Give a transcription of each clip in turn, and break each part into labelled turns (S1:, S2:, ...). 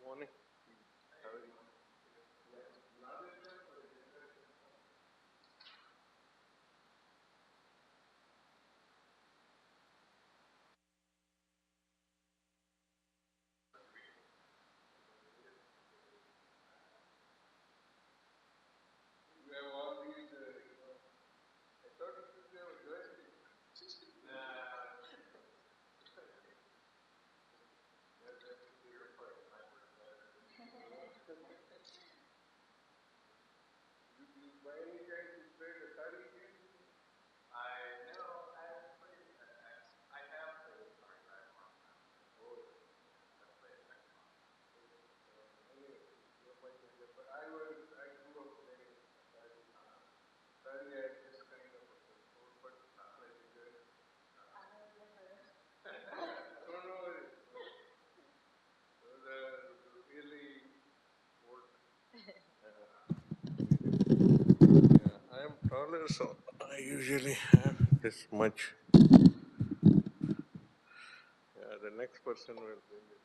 S1: Morning. How are you? You have all these, I thought it should be a joystick. That should be your part. You by any chance you played the Atari game? Anyway, you might be there, but I grew up playing Atari. Atari had this kind of a control, but not like a joystick. I don't know what it is. Those are really old. Yeah, I am taller, so I usually have this much. Yeah, the next person will bring it.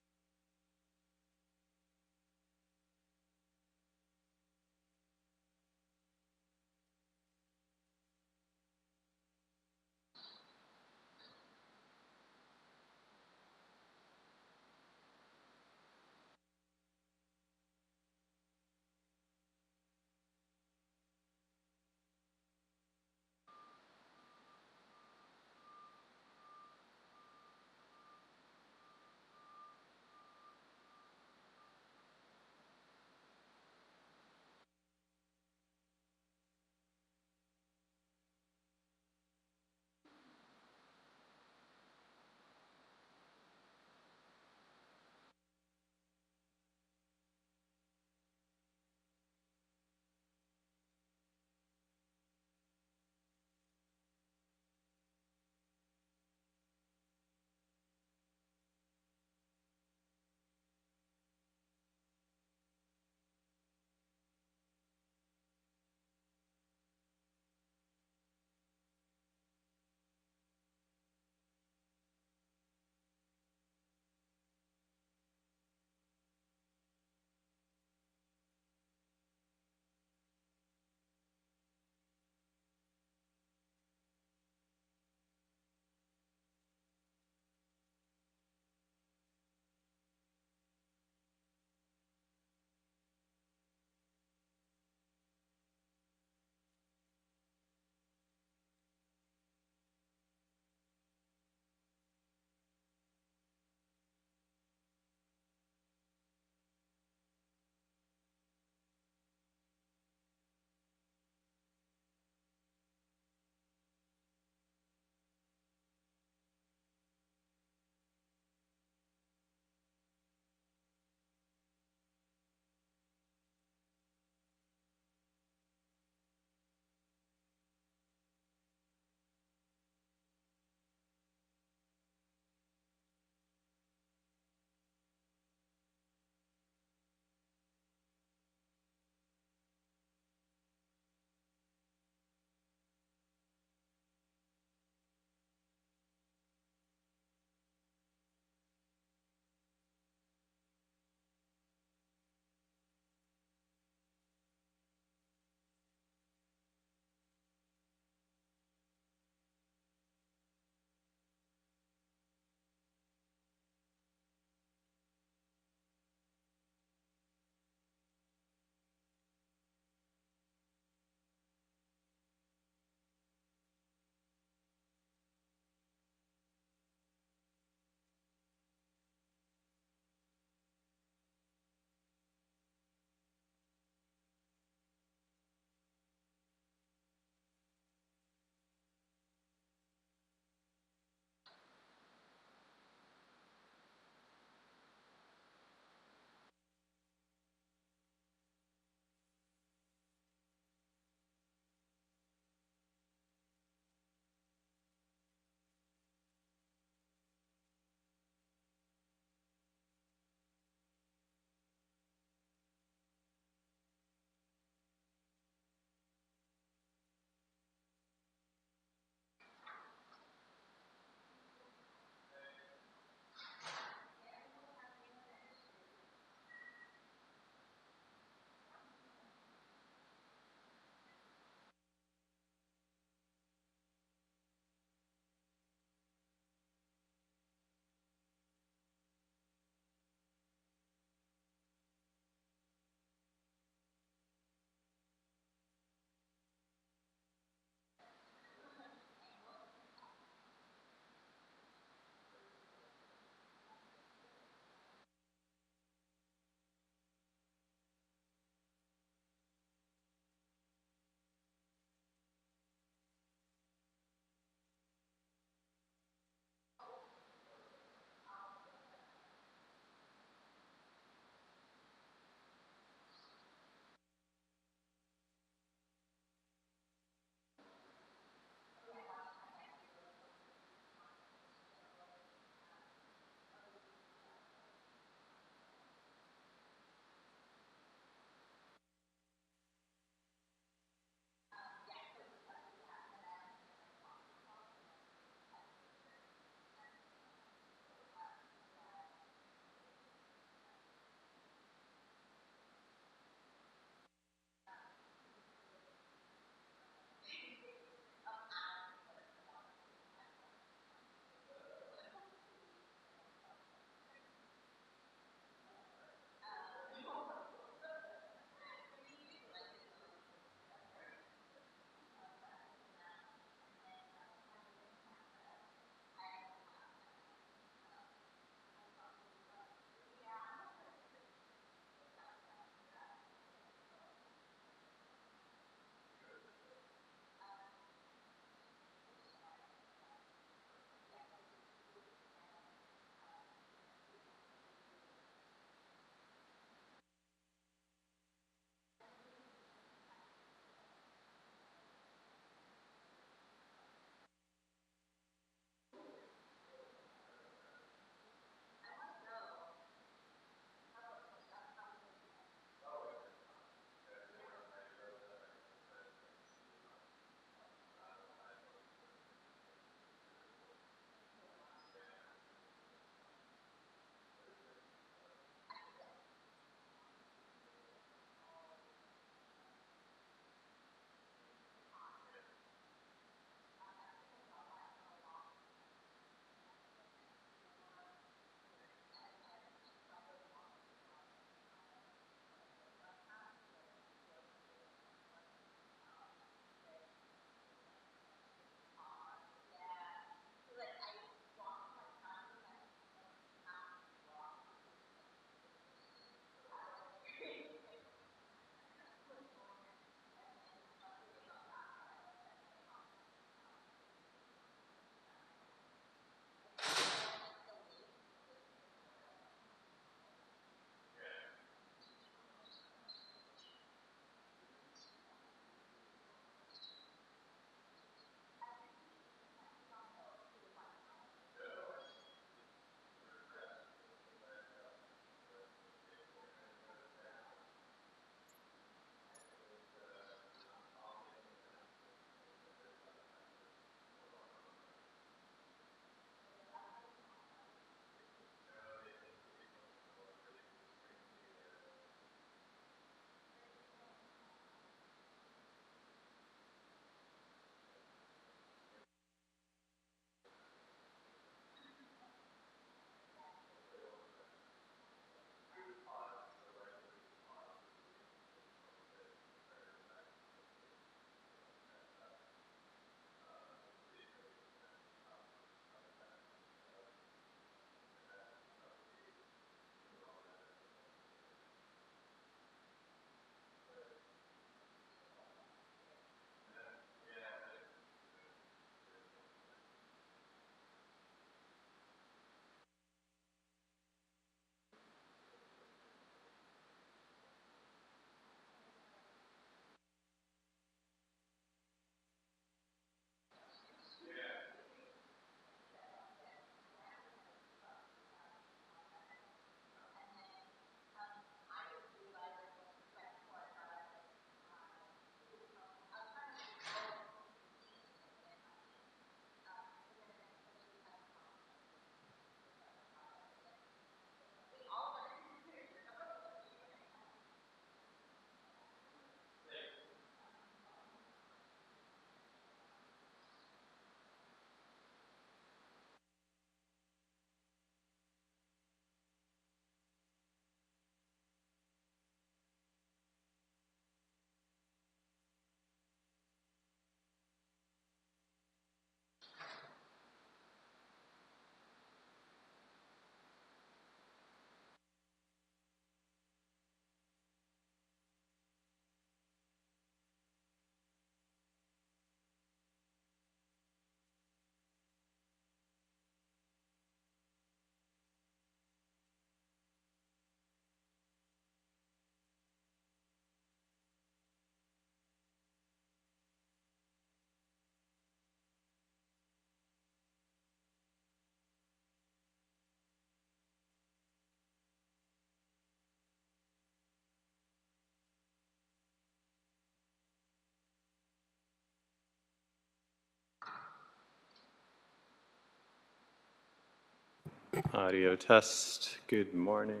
S2: Audio test, good morning.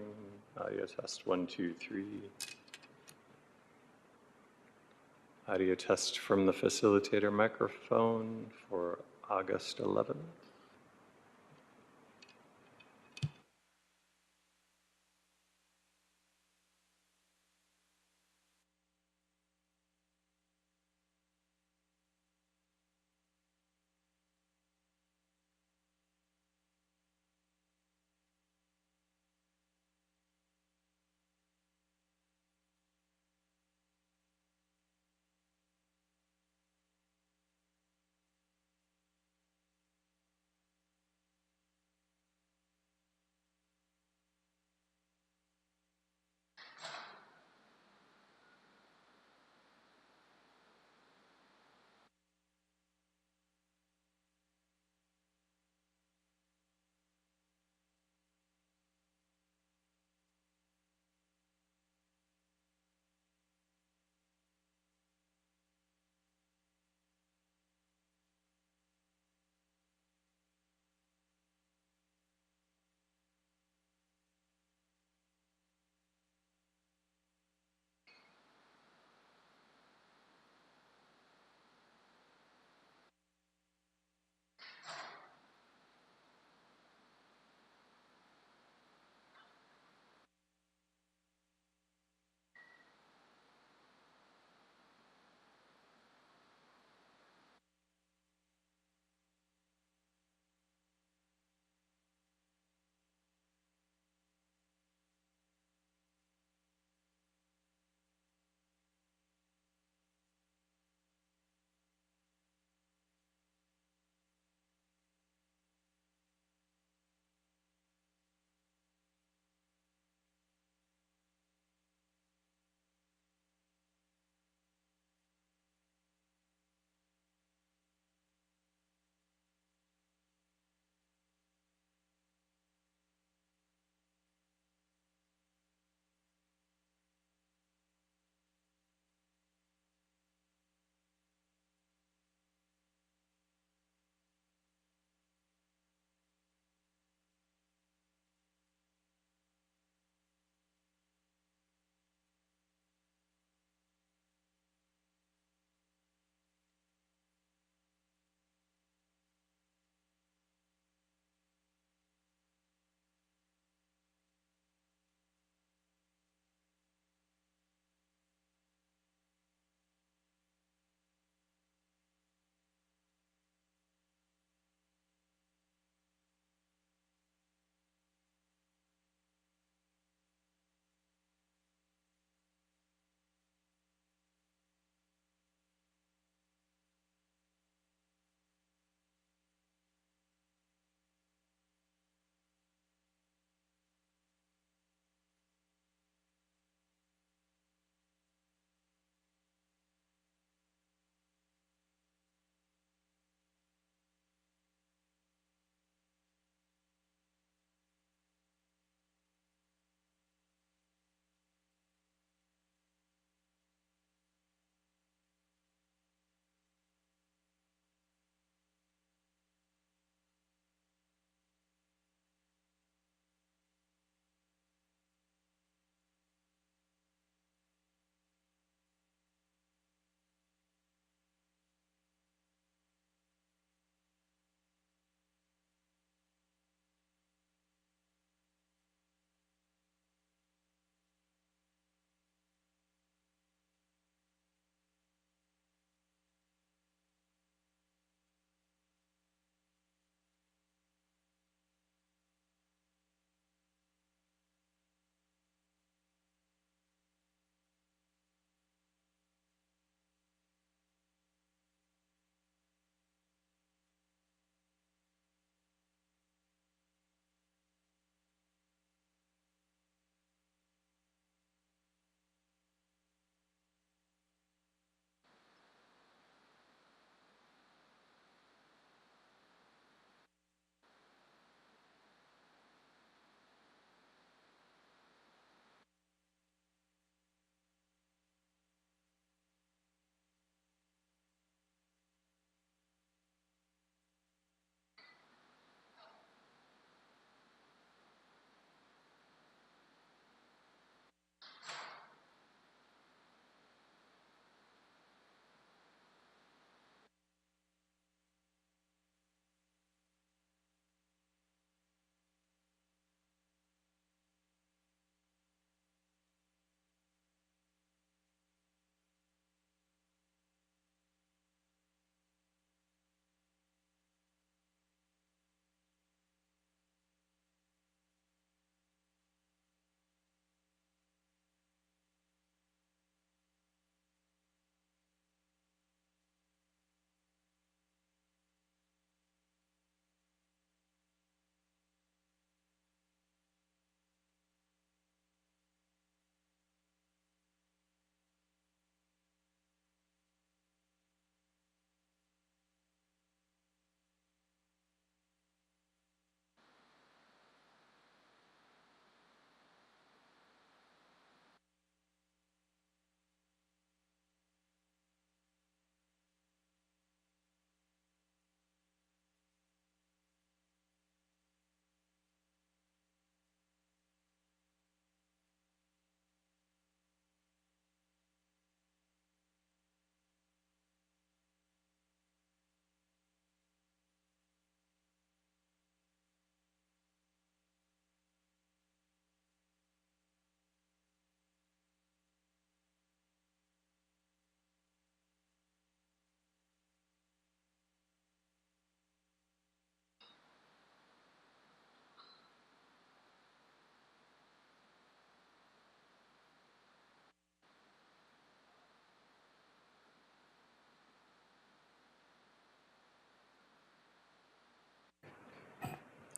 S2: Audio test, 1, 2, 3. Audio test from the facilitator microphone for August 11th.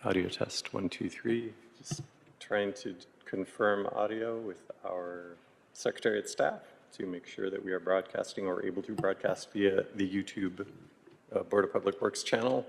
S2: Audio test 1, 2, 3. Just trying to confirm audio with our Secretariat staff to make sure that we are broadcasting or able to broadcast via the YouTube Board of Public Works channel.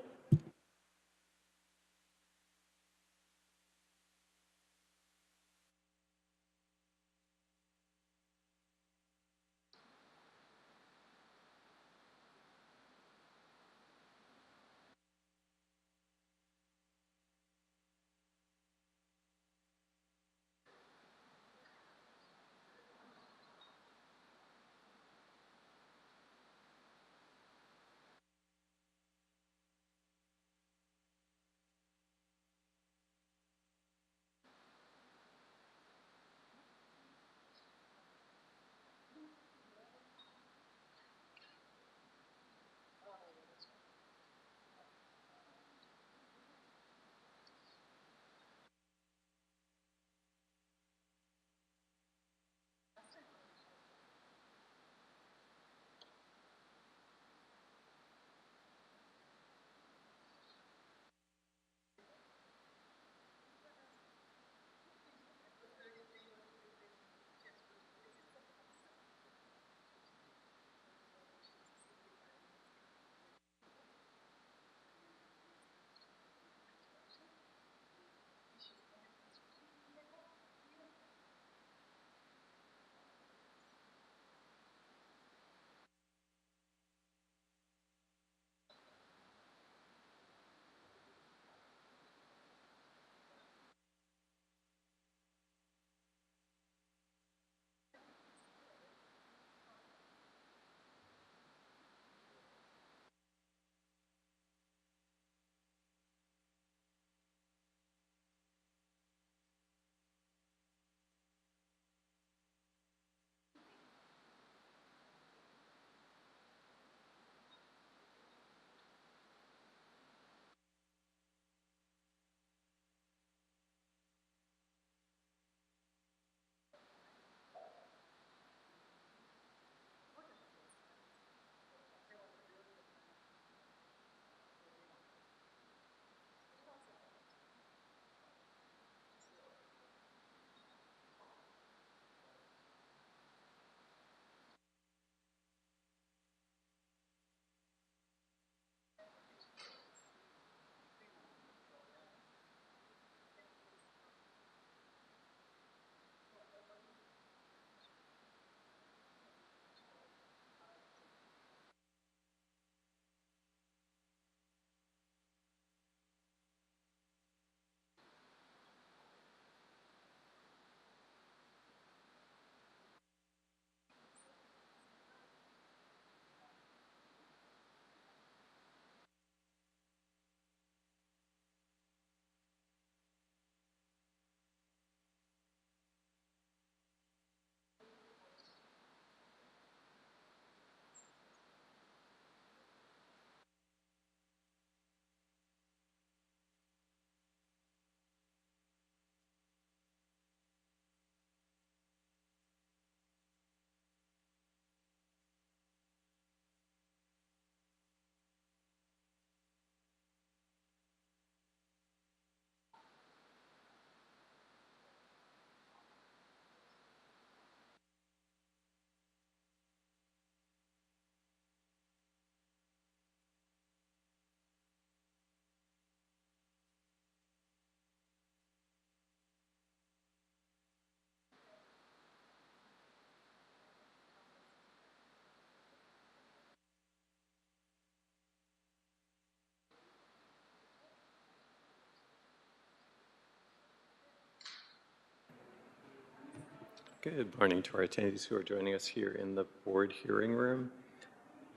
S2: Good morning to our attendees who are joining us here in the board hearing room.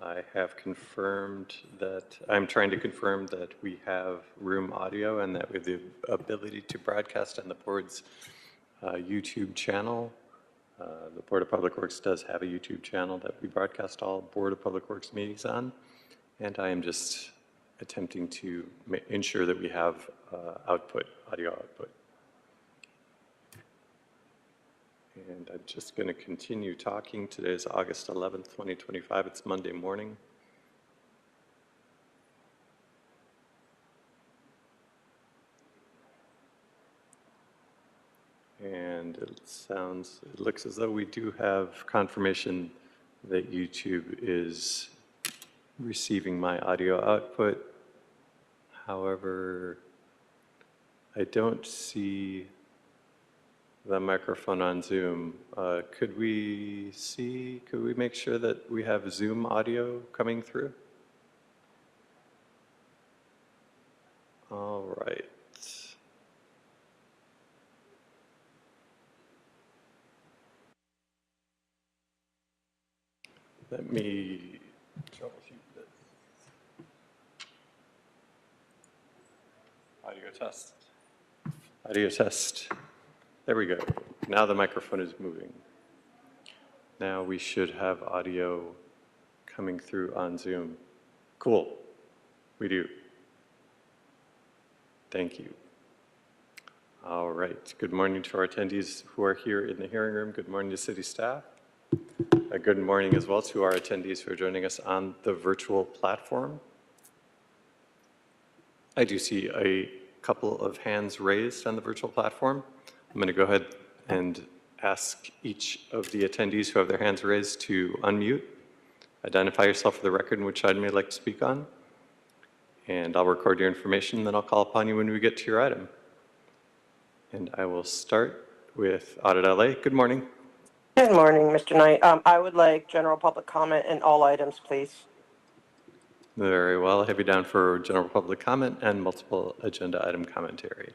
S2: I have confirmed that, I'm trying to confirm that we have room audio and that we have the ability to broadcast on the board's YouTube channel. The Board of Public Works does have a YouTube channel that we broadcast all Board of Public Works meetings on. And I am just attempting to ensure that we have audio output. And I'm just going to continue talking. Today is August 11th, 2025. It's Monday morning. And it looks as though we do have confirmation that YouTube is receiving my audio output. However, I don't see the microphone on Zoom. Could we make sure that we have Zoom audio coming through? All right. Let me troubleshoot this. Audio test. Audio test. There we go. Now the microphone is moving. Now we should have audio coming through on Zoom. Cool. We do. Thank you. All right. Good morning to our attendees who are here in the hearing room. Good morning to city staff. Good morning as well to our attendees who are joining us on the virtual platform. I do see a couple of hands raised on the virtual platform. I'm going to go ahead and ask each of the attendees who have their hands raised to unmute. Identify yourself for the record and which item you'd like to speak on. And I'll record your information, then I'll call upon you when we get to your item. And I will start with Audit LA. Good morning.
S3: Good morning, Mr. Knight. I would like general public comment in all items, please.
S2: Very well. I'll have you down for general public comment and multiple agenda item commentary.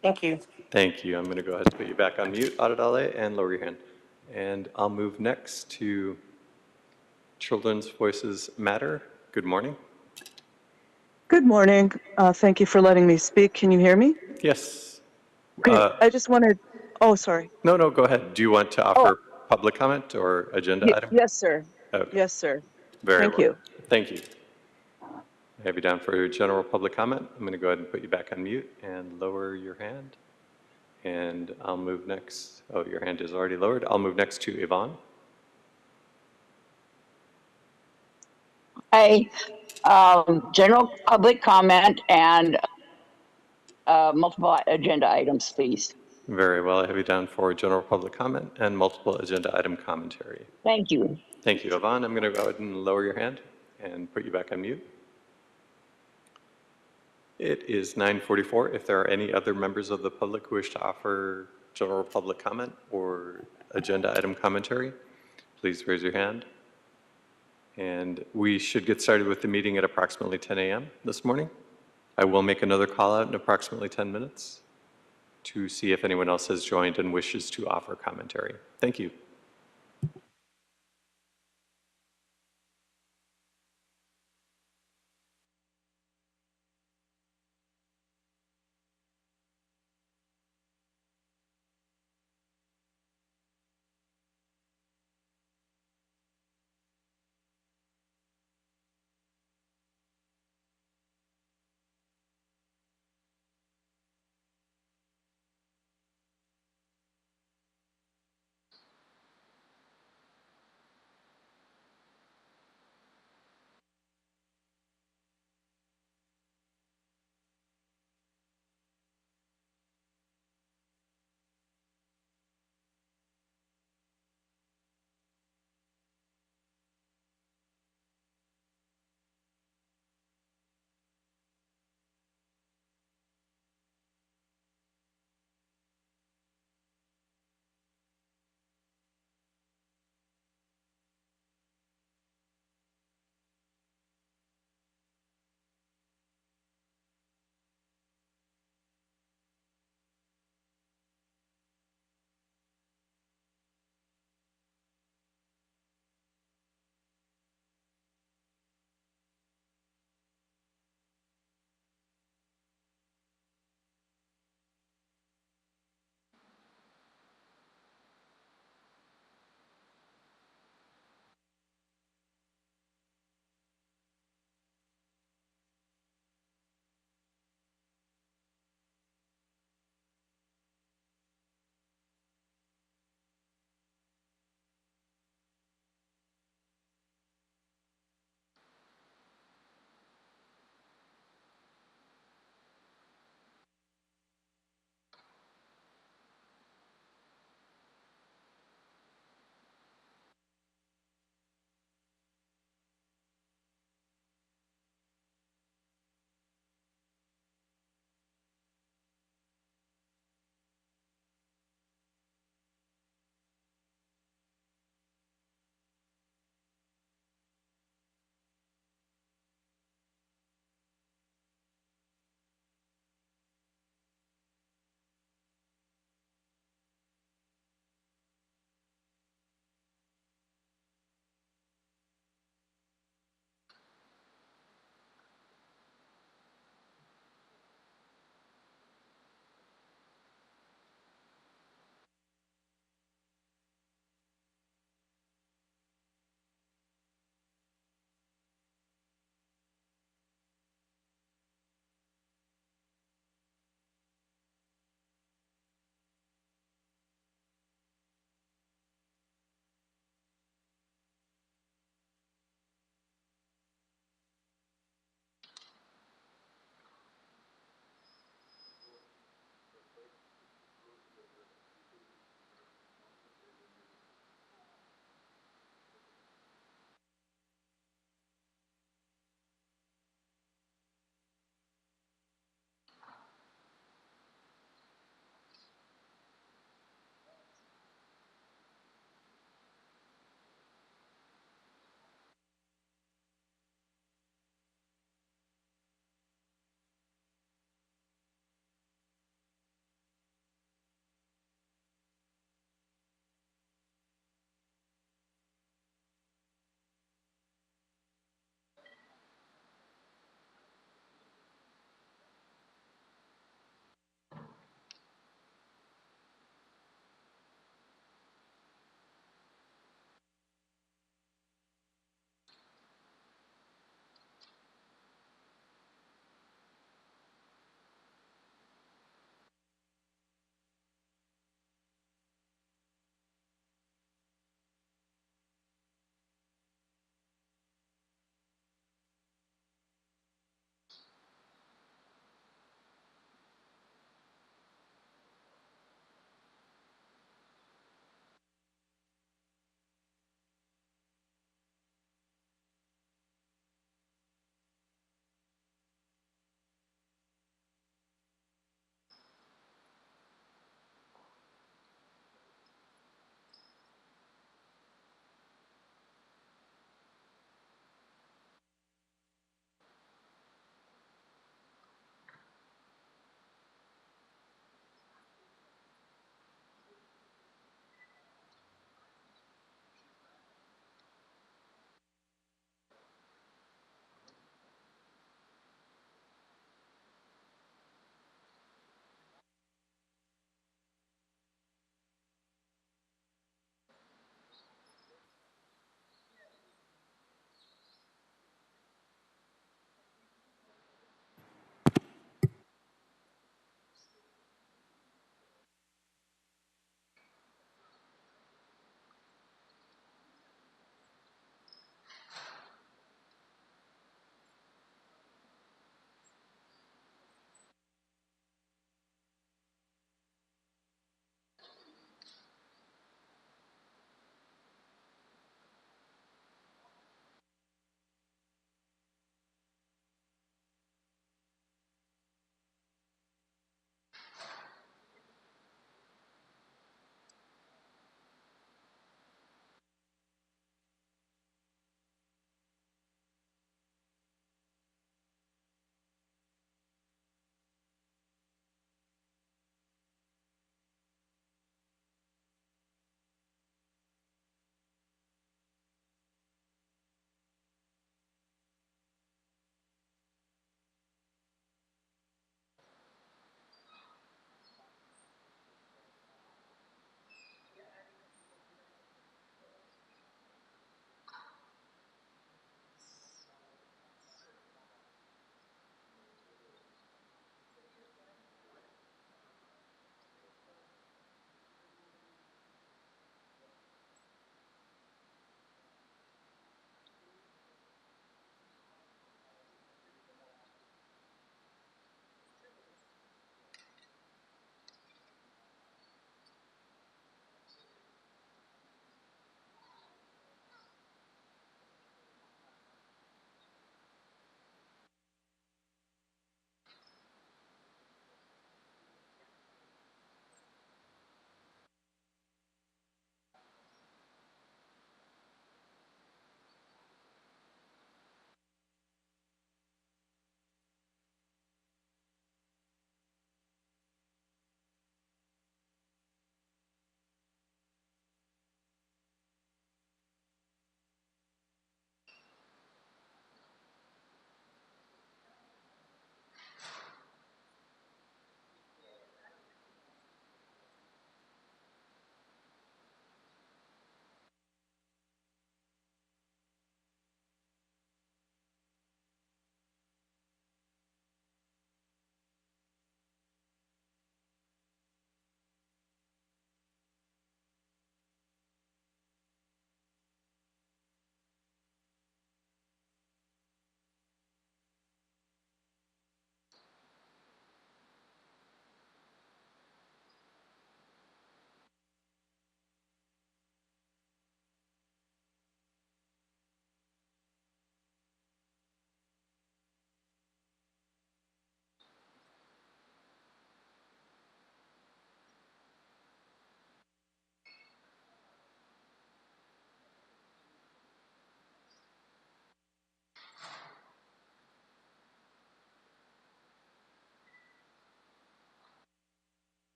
S3: Thank you.
S2: Thank you. I'm going to go ahead and put you back on mute, Audit LA, and lower your hand. And I'll move next to Children's Voices Matter. Good morning.
S4: Good morning. Thank you for letting me speak. Can you hear me?
S2: Yes.
S4: I just wanted, oh, sorry.
S2: No, go ahead. Do you want to offer public comment or agenda item?
S4: Yes, sir.
S2: Okay.
S4: Yes, sir.
S2: Very
S4: Thank
S2: well.
S4: you.
S2: Thank you. I have you down for general public comment. I'm going to go ahead and put you back on mute and lower your hand. And I'll move next. Oh, your hand is already lowered. I'll move next to Yvonne.
S5: Hi, general public comment and multiple agenda items, please.
S2: Very well. I have you down for general public comment and multiple agenda item commentary.
S5: Thank you.
S2: Thank you, Yvonne. I'm going to go ahead and lower your hand and put you back on mute. It is 9:44. If there are any other members of the public who wish to offer general public comment or agenda item commentary, please raise your hand. And we should get started with the meeting at approximately 10 a.m. this morning. I will make another call out in approximately 10 minutes to see if anyone else has joined and wishes to offer commentary. Thank you.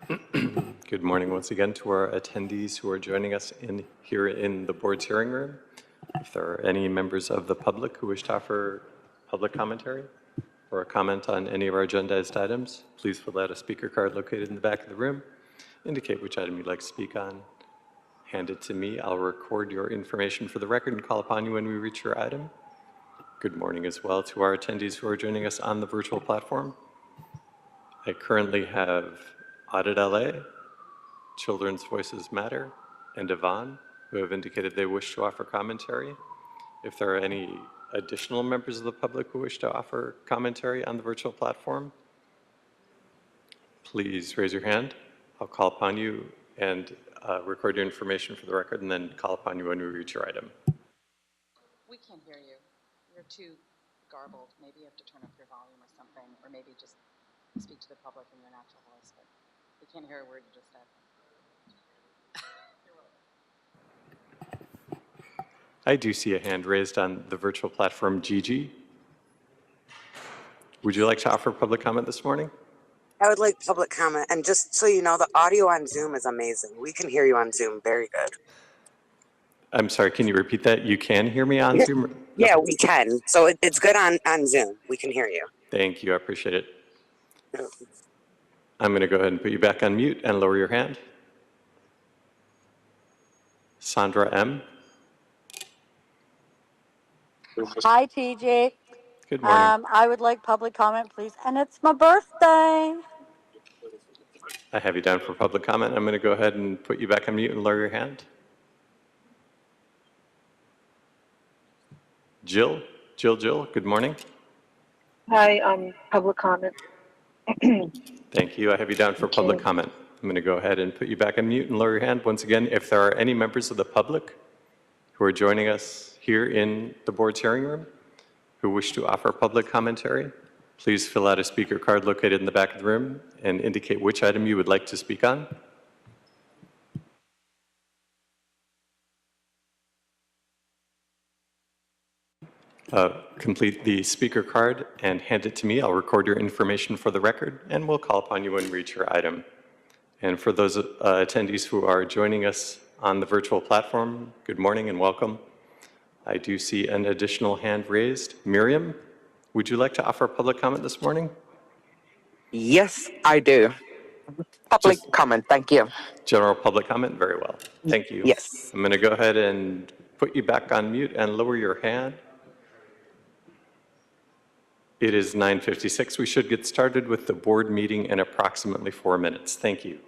S2: Good morning once again to our attendees who are joining us here in the board's hearing room. If there are any members of the public who wish to offer public commentary or a comment on any of our agendized items, please fill out a speaker card located in the back of the room. Indicate which item you'd like to speak on. Hand it to me. I'll record your information for the record and call upon you when we reach your item. Good morning as well to our attendees who are joining us on the virtual platform. I currently have Audit LA, Children's Voices Matter, and Yvonne, who have indicated they wish to offer commentary. If there are any additional members of the public who wish to offer commentary on the virtual platform, please raise your hand. I'll call upon you and record your information for the record, and then call upon you when we reach your item.
S6: We can't hear you. You're too garbled. Maybe you have to turn up your volume or something, or maybe just speak to the public in your natural voice, but we can't hear a word you just said.
S2: I do see a hand raised on the virtual platform, Gigi. Would you like to offer public comment this morning?
S7: I would like public comment. And just so you know, the audio on Zoom is amazing. We can hear you on Zoom very good.
S2: I'm sorry, can you repeat that? You can hear me on Zoom?
S7: Yeah, we can. So it's good on Zoom. We can hear you.
S2: Thank you, I appreciate it. I'm going to go ahead and put you back on mute and lower your hand. Sandra M.
S8: Hi, TJ.
S2: Good morning.
S8: I would like public comment, please. And it's my birthday.
S2: I have you down for public comment. I'm going to go ahead and put you back on mute and lower your hand. Jill, good morning.
S4: Hi, public comment.
S2: Thank you. I have you down for public comment. I'm going to go ahead and put you back on mute and lower your hand. Once again, if there are any members of the public who are joining us here in the board's hearing room who wish to offer public commentary, please fill out a speaker card located in the back of the room and indicate which item you would like to speak on. Complete the speaker card and hand it to me. I'll record your information for the record, and we'll call upon you when we reach your item. And for those attendees who are joining us on the virtual platform, good morning and welcome. I do see an additional hand raised. Miriam, would you like to offer public comment this morning?
S3: Yes, I do. Public comment, thank you.
S2: General public comment? Very well. Thank you.
S3: Yes.
S2: I'm going to go ahead and put you back on mute and lower your hand. It is 9:56. We should get started with the board meeting in approximately 4 minutes. Thank you.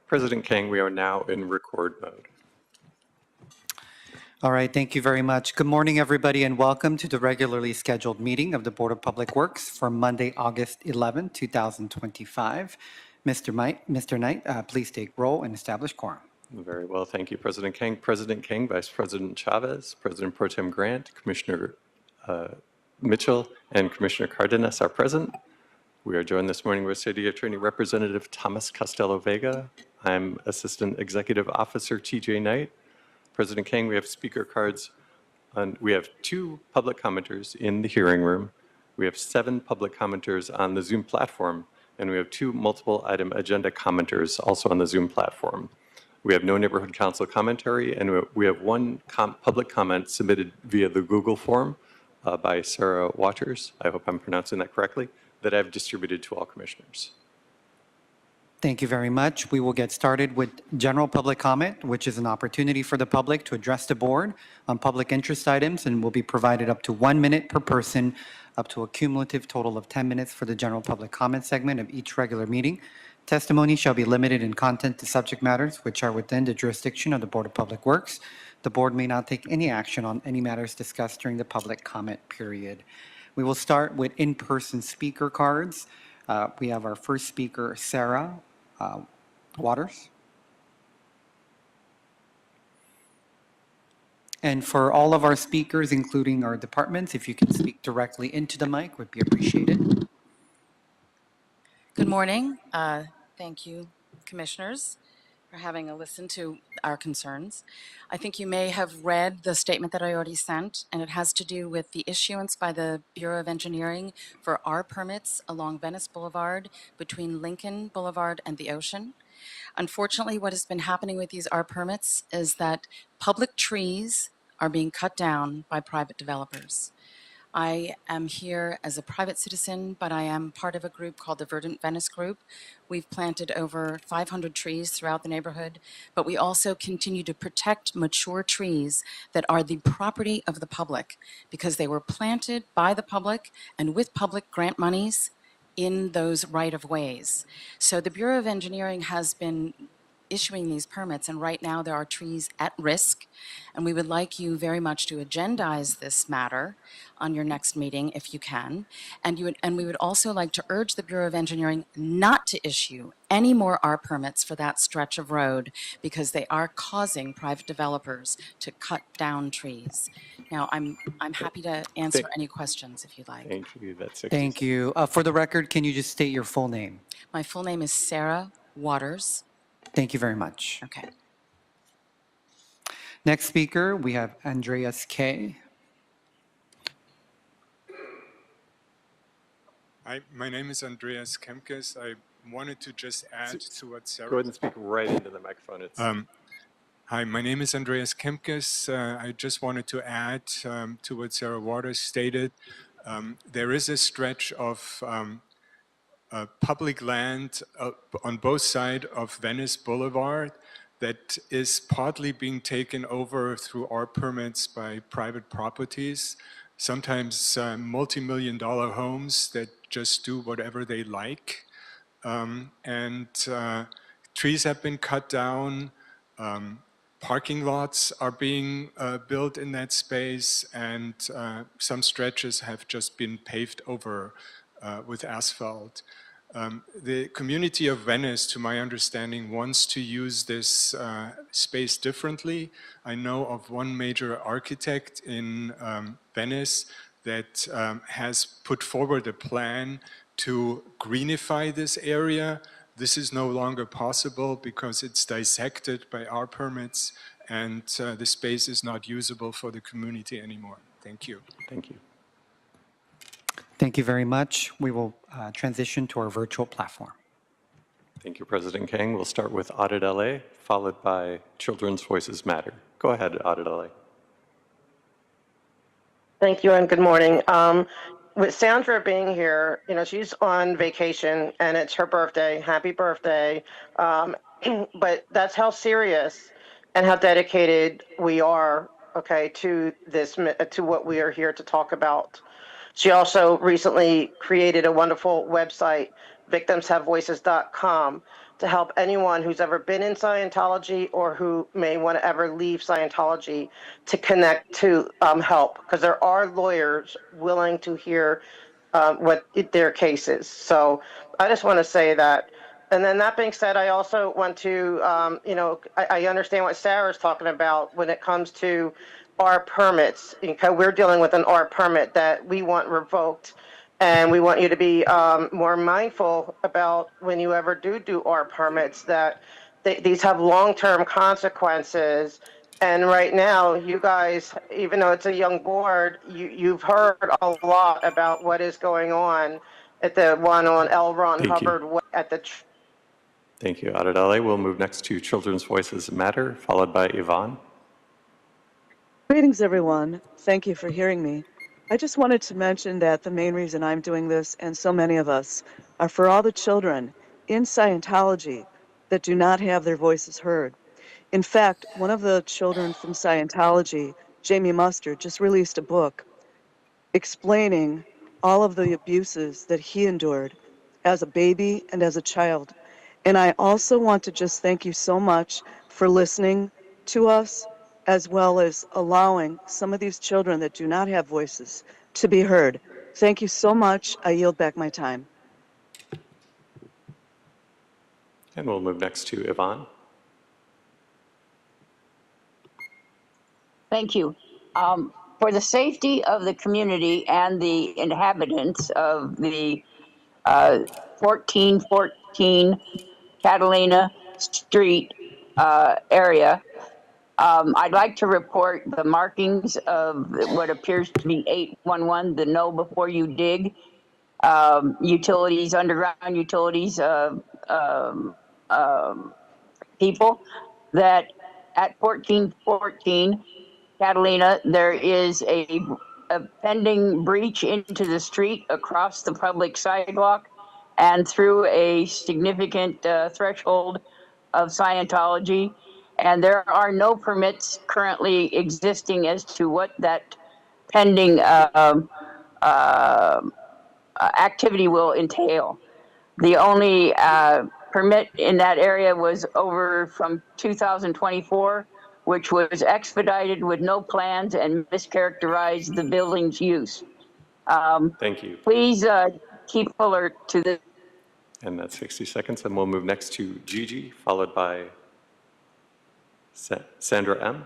S2: President Kang, we are now in record mode.
S9: All right, thank you very much. Good morning, everybody, and welcome to the regularly scheduled meeting of the Board of Public Works for Monday, August 11, 2025. Mr. Knight, please take roll and establish quorum.
S2: Very well, thank you, President Kang. President Kang, Vice President Chavez, President Pro Tem Grant, Commissioner Mitchell, and Commissioner Cardenas are present. We are joined this morning with City Attorney Representative Thomas Costello Vega. I'm Assistant Executive Officer TJ Knight. President Kang, we have speaker cards. We have 2 public commenters in the hearing room. We have 7 public commenters on the Zoom platform, and we have 2 multiple item agenda commenters also on the Zoom platform. We have no neighborhood council commentary, and we have 1 public comment submitted via the Google form by Sarah Waters. I hope I'm pronouncing that correctly, that I've distributed to all commissioners.
S9: Thank you very much. We will get started with general public comment, which is an opportunity for the public to address the board on public interest items and will be provided up to 1 minute per person, up to a cumulative total of 10 minutes for the general public comment segment of each regular meeting. Testimony shall be limited in content to subject matters which are within the jurisdiction of the Board of Public Works. The board may not take any action on any matters discussed during the public comment period. We will start with in-person speaker cards. We have our first speaker, Sarah Waters. And for all of our speakers, including our departments, if you can speak directly into the mic, would be appreciated.
S6: Good morning. Thank you, commissioners, for having a listen to our concerns. I think you may have read the statement that I already sent, and it has to do with the issuance by the Bureau of Engineering for R permits along Venice Boulevard between Lincoln Boulevard and the ocean. Unfortunately, what has been happening with these R permits is that public trees are being cut down by private developers. I am here as a private citizen, but I am part of a group called the Verdant Venice Group. We've planted over 500 trees throughout the neighborhood, but we also continue to protect mature trees that are the property of the public because they were planted by the public and with public grant monies in those right-of-ways. So the Bureau of Engineering has been issuing these permits, and right now there are trees at risk, and we would like you very much to agendize this matter on your next meeting if you can. And we would also like to urge the Bureau of Engineering not to issue any more R permits for that stretch of road because they are causing private developers to cut down trees. Now, I'm happy to answer any questions if you'd like.
S2: Thank you. That's 60
S9: Thank you. For the record, can you just state your full name?
S6: My full name is Sarah Waters.
S9: Thank you very much.
S6: Okay.
S9: Next speaker, we have Andreas K.
S10: Hi, my name is Andreas Kemkes. I wanted to just add to what Sarah...
S2: Go ahead and speak right into the microphone.
S10: Hi, my name is Andreas Kemkes. I just wanted to add to what Sarah Waters stated. There is a stretch of public land on both sides of Venice Boulevard that is partly being taken over through R permits by private properties, sometimes multi-million-dollar homes that just do whatever they like. Trees have been cut down, parking lots are being built in that space, and some stretches have just been paved over with asphalt. The community of Venice, to my understanding, wants to use this space differently. I know of one major architect in Venice that has put forward a plan to greenify this area. This is no longer possible because it's dissected by our permits and the space is not usable for the community anymore. Thank you.
S2: Thank you.
S9: Thank you very much. We will transition to our virtual platform.
S2: Thank you, President Kang. We'll start with Audit LA, followed by Children's Voices Matter. Go ahead, Audit LA.
S3: Thank you and good morning. With Sandra being here, she's on vacation and it's her birthday. Happy birthday. But that's how serious and how dedicated we are, okay, to this, to what we are here to talk about. She also recently created a wonderful website, victimshavevoices.com, to help anyone who's ever been in Scientology or who may want to ever leave Scientology to connect to help, because there are lawyers willing to hear what their case is. So I just want to say that. And then that being said, I also want to, I understand what Sarah's talking about when it comes to our permits. Because we're dealing with an R permit that we want revoked. And we want you to be more mindful about when you ever do R permits, that these have long-term consequences. And right now, you guys, even though it's a young board, you've heard a lot about what is going on at the one on L. Ron
S2: Thank you.
S3: Hubbard at the.
S2: Thank you, Adedale. We'll move next to Children's Voices Matter, followed by Yvonne.
S4: Greetings, everyone. Thank you for hearing me. I just wanted to mention that the main reason I'm doing this, and so many of us, are for all the children in Scientology that do not have their voices heard. In fact, one of the children from Scientology, Jamie Mustard, just released a book explaining all of the abuses that he endured as a baby and as a child. And I also want to just thank you so much for listening to us, as well as allowing some of these children that do not have voices to be heard. Thank you so much. I yield back my time.
S2: And we'll move next to Yvonne.
S5: Thank you. For the safety of the community and the inhabitants of the 1414 Catalina Street area, I'd like to report the markings of what appears to be 811, the know before you dig, utilities, underground utilities, people, that at 1414 Catalina, there is a pending breach into the street across the public sidewalk and through a significant threshold of Scientology. And there are no permits currently existing as to what that pending activity will entail. The only permit in that area was over from 2024, which was expedited with no plans and mischaracterized the building's use.
S2: Thank you.
S5: Please keep alert to this.
S2: And that's 60 seconds. And we'll move next to Gigi, followed by Sandra M.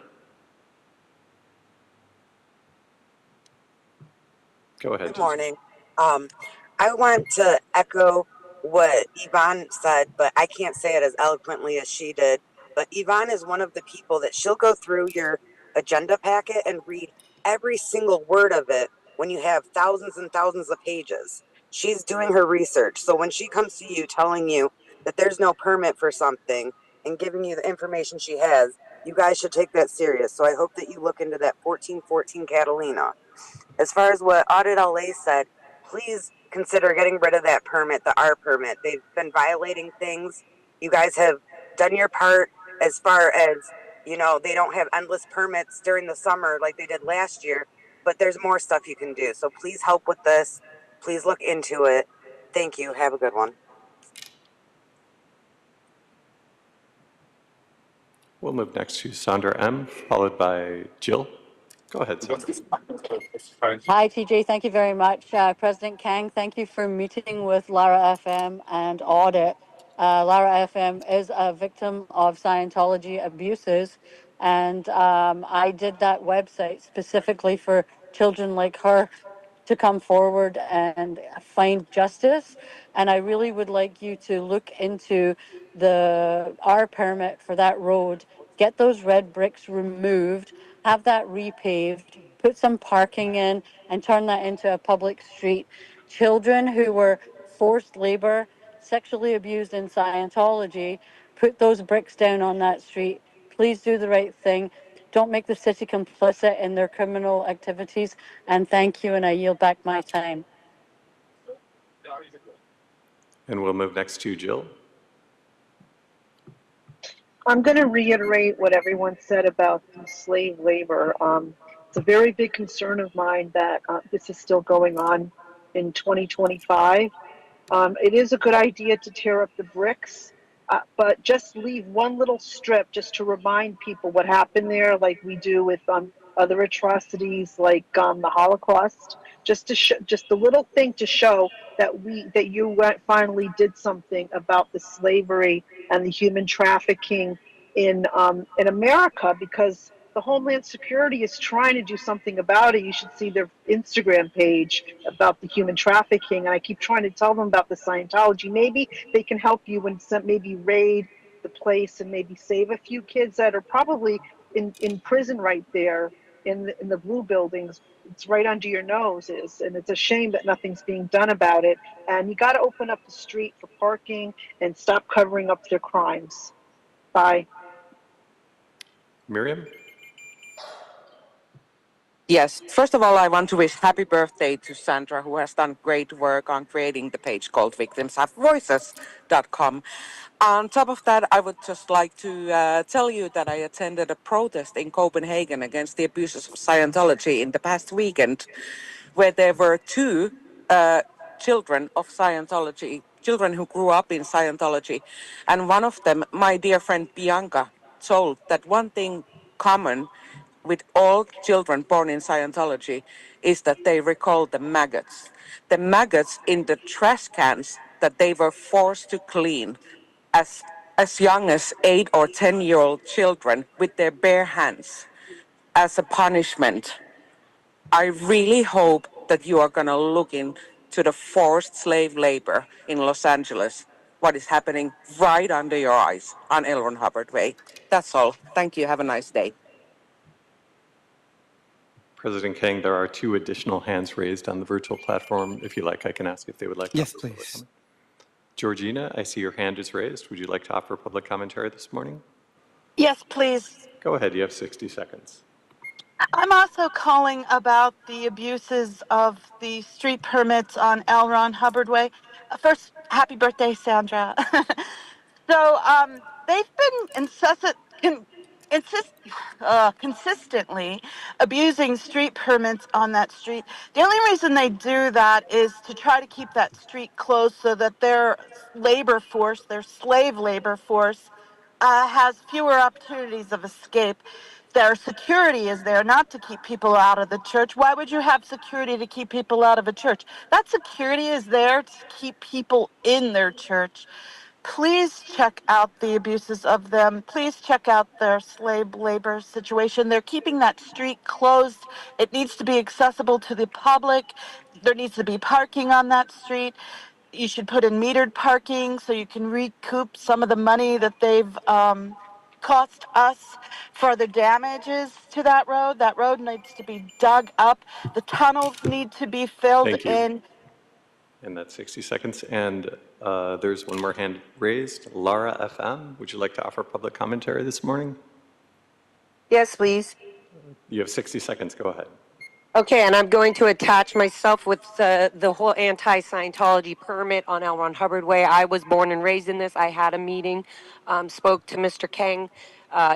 S2: Go ahead.
S7: Good morning. I want to echo what Yvonne said, but I can't say it as eloquently as she did. But Yvonne is one of the people that she'll go through your agenda packet and read every single word of it when you have thousands and thousands of pages. She's doing her research. So when she comes to you telling you that there's no permit for something and giving you the information she has, you guys should take that serious. So I hope that you look into that 1414 Catalina. As far as what Adedale said, please consider getting rid of that permit, the R permit. They've been violating things. You guys have done your part as far as, you know, they don't have endless permits during the summer like they did last year, but there's more stuff you can do. So please help with this. Please look into it. Thank you. Have a good one.
S2: We'll move next to Sandra M., followed by Jill. Go ahead, Sandra.
S8: Hi, TJ. Thank you very much. President Kang, thank you for meeting with Lara FM and Audit. Lara FM is a victim of Scientology abuses, and I did that website specifically for children like her to come forward and find justice. And I really would like you to look into the R permit for that road, get those red bricks removed, have that repaved, put some parking in, and turn that into a public street. Children who were forced labor, sexually abused in Scientology, put those bricks down on that street. Please do the right thing. Don't make the city complicit in their criminal activities. And thank you, and I yield back my time.
S2: And we'll move next to Jill.
S11: I'm going to reiterate what everyone said about the slave labor. It's a very big concern of mine that this is still going on in 2025. It is a good idea to tear up the bricks but just leave one little strip just to remind people what happened there, like we do with other atrocities like the Holocaust. Just to just a little thing to show that you finally did something about the slavery and the human trafficking in America, because the Homeland Security is trying to do something about it. You should see their Instagram page about the human trafficking. And I keep trying to tell them about the Scientology. Maybe they can help you and maybe raid the place and maybe save a few kids that are probably in prison right there in the blue buildings. It's right under your noses. And it's a shame that nothing's being done about it. And you got to open up the street for parking and stop covering up their crimes. Bye.
S2: Miriam?
S12: Yes, first of all, I want to wish happy birthday to Sandra, who has done great work on creating the page called victimshavevoices.com. On top of that, I would just like to tell you that I attended a protest in Copenhagen against the abuses of Scientology in the past weekend, where there were two children of Scientology, children who grew up in Scientology. And one of them, my dear friend Bianca, told that one thing common with all children born in Scientology is that they recall the maggots. The maggots in the trash cans that they were forced to clean as young as 8 or 10-year-old children with their bare hands as a punishment. I really hope that you are going to look into the forced slave labor in Los Angeles, what is happening right under your eyes on L. Ron Hubbard Way. That's all. Thank you. Have a nice day.
S2: President Kang, there are 2 additional hands raised on the virtual platform. If you like, I can ask if they would like to
S9: Yes,
S2: offer public
S9: please.
S2: comment. Georgina, I see your hand is raised. Would you like to offer public commentary this morning?
S13: Yes, please.
S2: Go ahead, you have 60 seconds.
S13: I'm also calling about the abuses of the street permits on L. Ron Hubbard Way. First, happy birthday, Sandra. They've been consistently abusing street permits on that street. The only reason they do that is to try to keep that street closed so that their labor force, their slave labor force, has fewer opportunities of escape. Their security is there not to keep people out of the church. Why would you have security to keep people out of a church? That security is there to keep people in their church. Please check out the abuses of them. Please check out their slave labor situation. They're keeping that street closed. It needs to be accessible to the public. There needs to be parking on that street. You should put in metered parking so you can recoup some of the money that they've cost us for the damages to that road. That road needs to be dug up. The tunnels need to be filled
S2: Thank you.
S13: in.
S2: And that's 60 seconds. And there's one more hand raised. Lara FM, would you like to offer public commentary this morning?
S14: Yes, please.
S2: You have 60 seconds. Go ahead.
S14: Okay, and I'm going to attach myself with the whole anti-Scientology permit on L. Ron Hubbard Way. I was born and raised in this. I had a meeting, spoke to Mr. Kang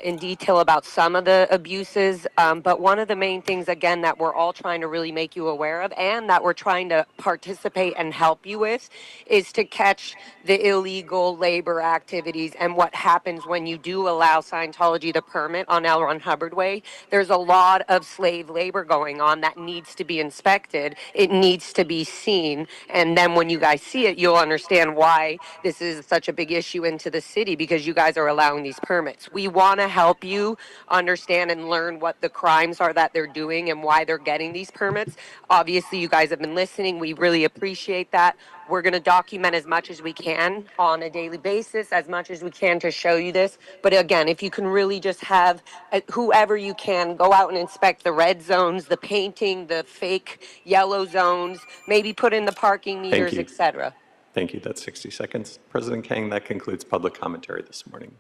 S14: in detail about some of the abuses. But one of the main things, again, that we're all trying to really make you aware of and that we're trying to participate and help you with is to catch the illegal labor activities and what happens when you do allow Scientology the permit on L. Ron Hubbard Way. There's a lot of slave labor going on that needs to be inspected. It needs to be seen. And then when you guys see it, you'll understand why this is such a big issue into the city, because you guys are allowing these permits. We want to help you understand and learn what the crimes are that they're doing and why they're getting these permits. Obviously, you guys have been listening. We really appreciate that. We're going to document as much as we can on a daily basis, as much as we can to show you this. But again, if you can really just have whoever you can go out and inspect the red zones, the painting, the fake yellow zones, maybe put in the parking meters, etc.
S2: Thank you. That's 60 seconds. President Kang, that concludes public commentary this morning.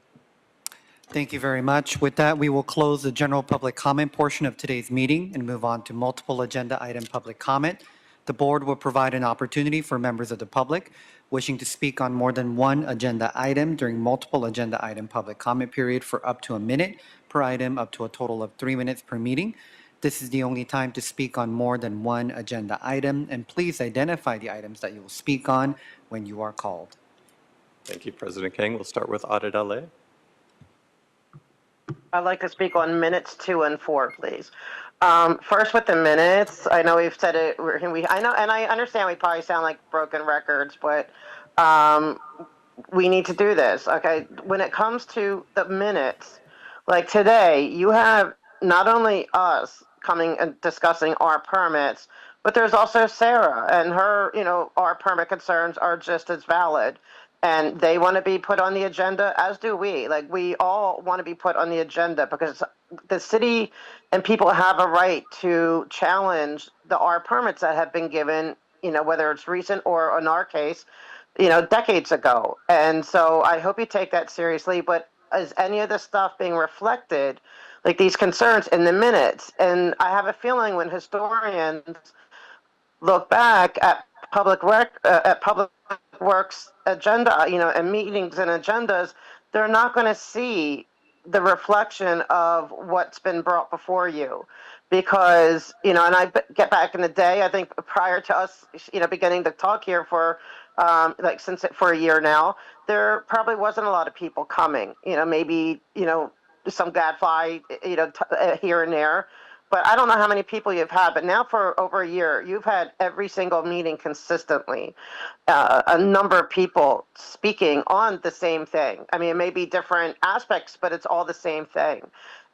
S9: Thank you very much. With that, we will close the general public comment portion of today's meeting and move on to multiple agenda item public comment. The board will provide an opportunity for members of the public wishing to speak on more than one agenda item during multiple agenda item public comment period for up to a minute per item, up to a total of 3 minutes per meeting. This is the only time to speak on more than one agenda item, and please identify the items that you will speak on when you are called.
S2: Thank you, President King. We'll start with Audit LA.
S3: I'd like to speak on minutes 2 and 4, please. First with the minutes, I know we've said it, I know, and I understand we probably sound like broken records, but we need to do this. Okay, when it comes to the minutes, like today, you have not only us coming and discussing our permits, but there's also Sarah and her, our permit concerns are just as valid. And they want to be put on the agenda, as do we. Like, we all want to be put on the agenda because the city and people have a right to challenge our permits that have been given, whether it's recent or in our case, decades ago. And so I hope you take that seriously. But is any of this stuff being reflected, like these concerns, in the minutes? And I have a feeling when historians look back at public works agenda, and meetings and agendas, they're not going to see the reflection of what's been brought before you. Because, and I get back in the day, I think prior to us, beginning to talk here for for a year now, there probably wasn't a lot of people coming, maybe, some gadfly, here and there. But I don't know how many people you've had, but now for over a year, you've had every single meeting consistently, a number of people speaking on the same thing. I mean, it may be different aspects, but it's all the same thing.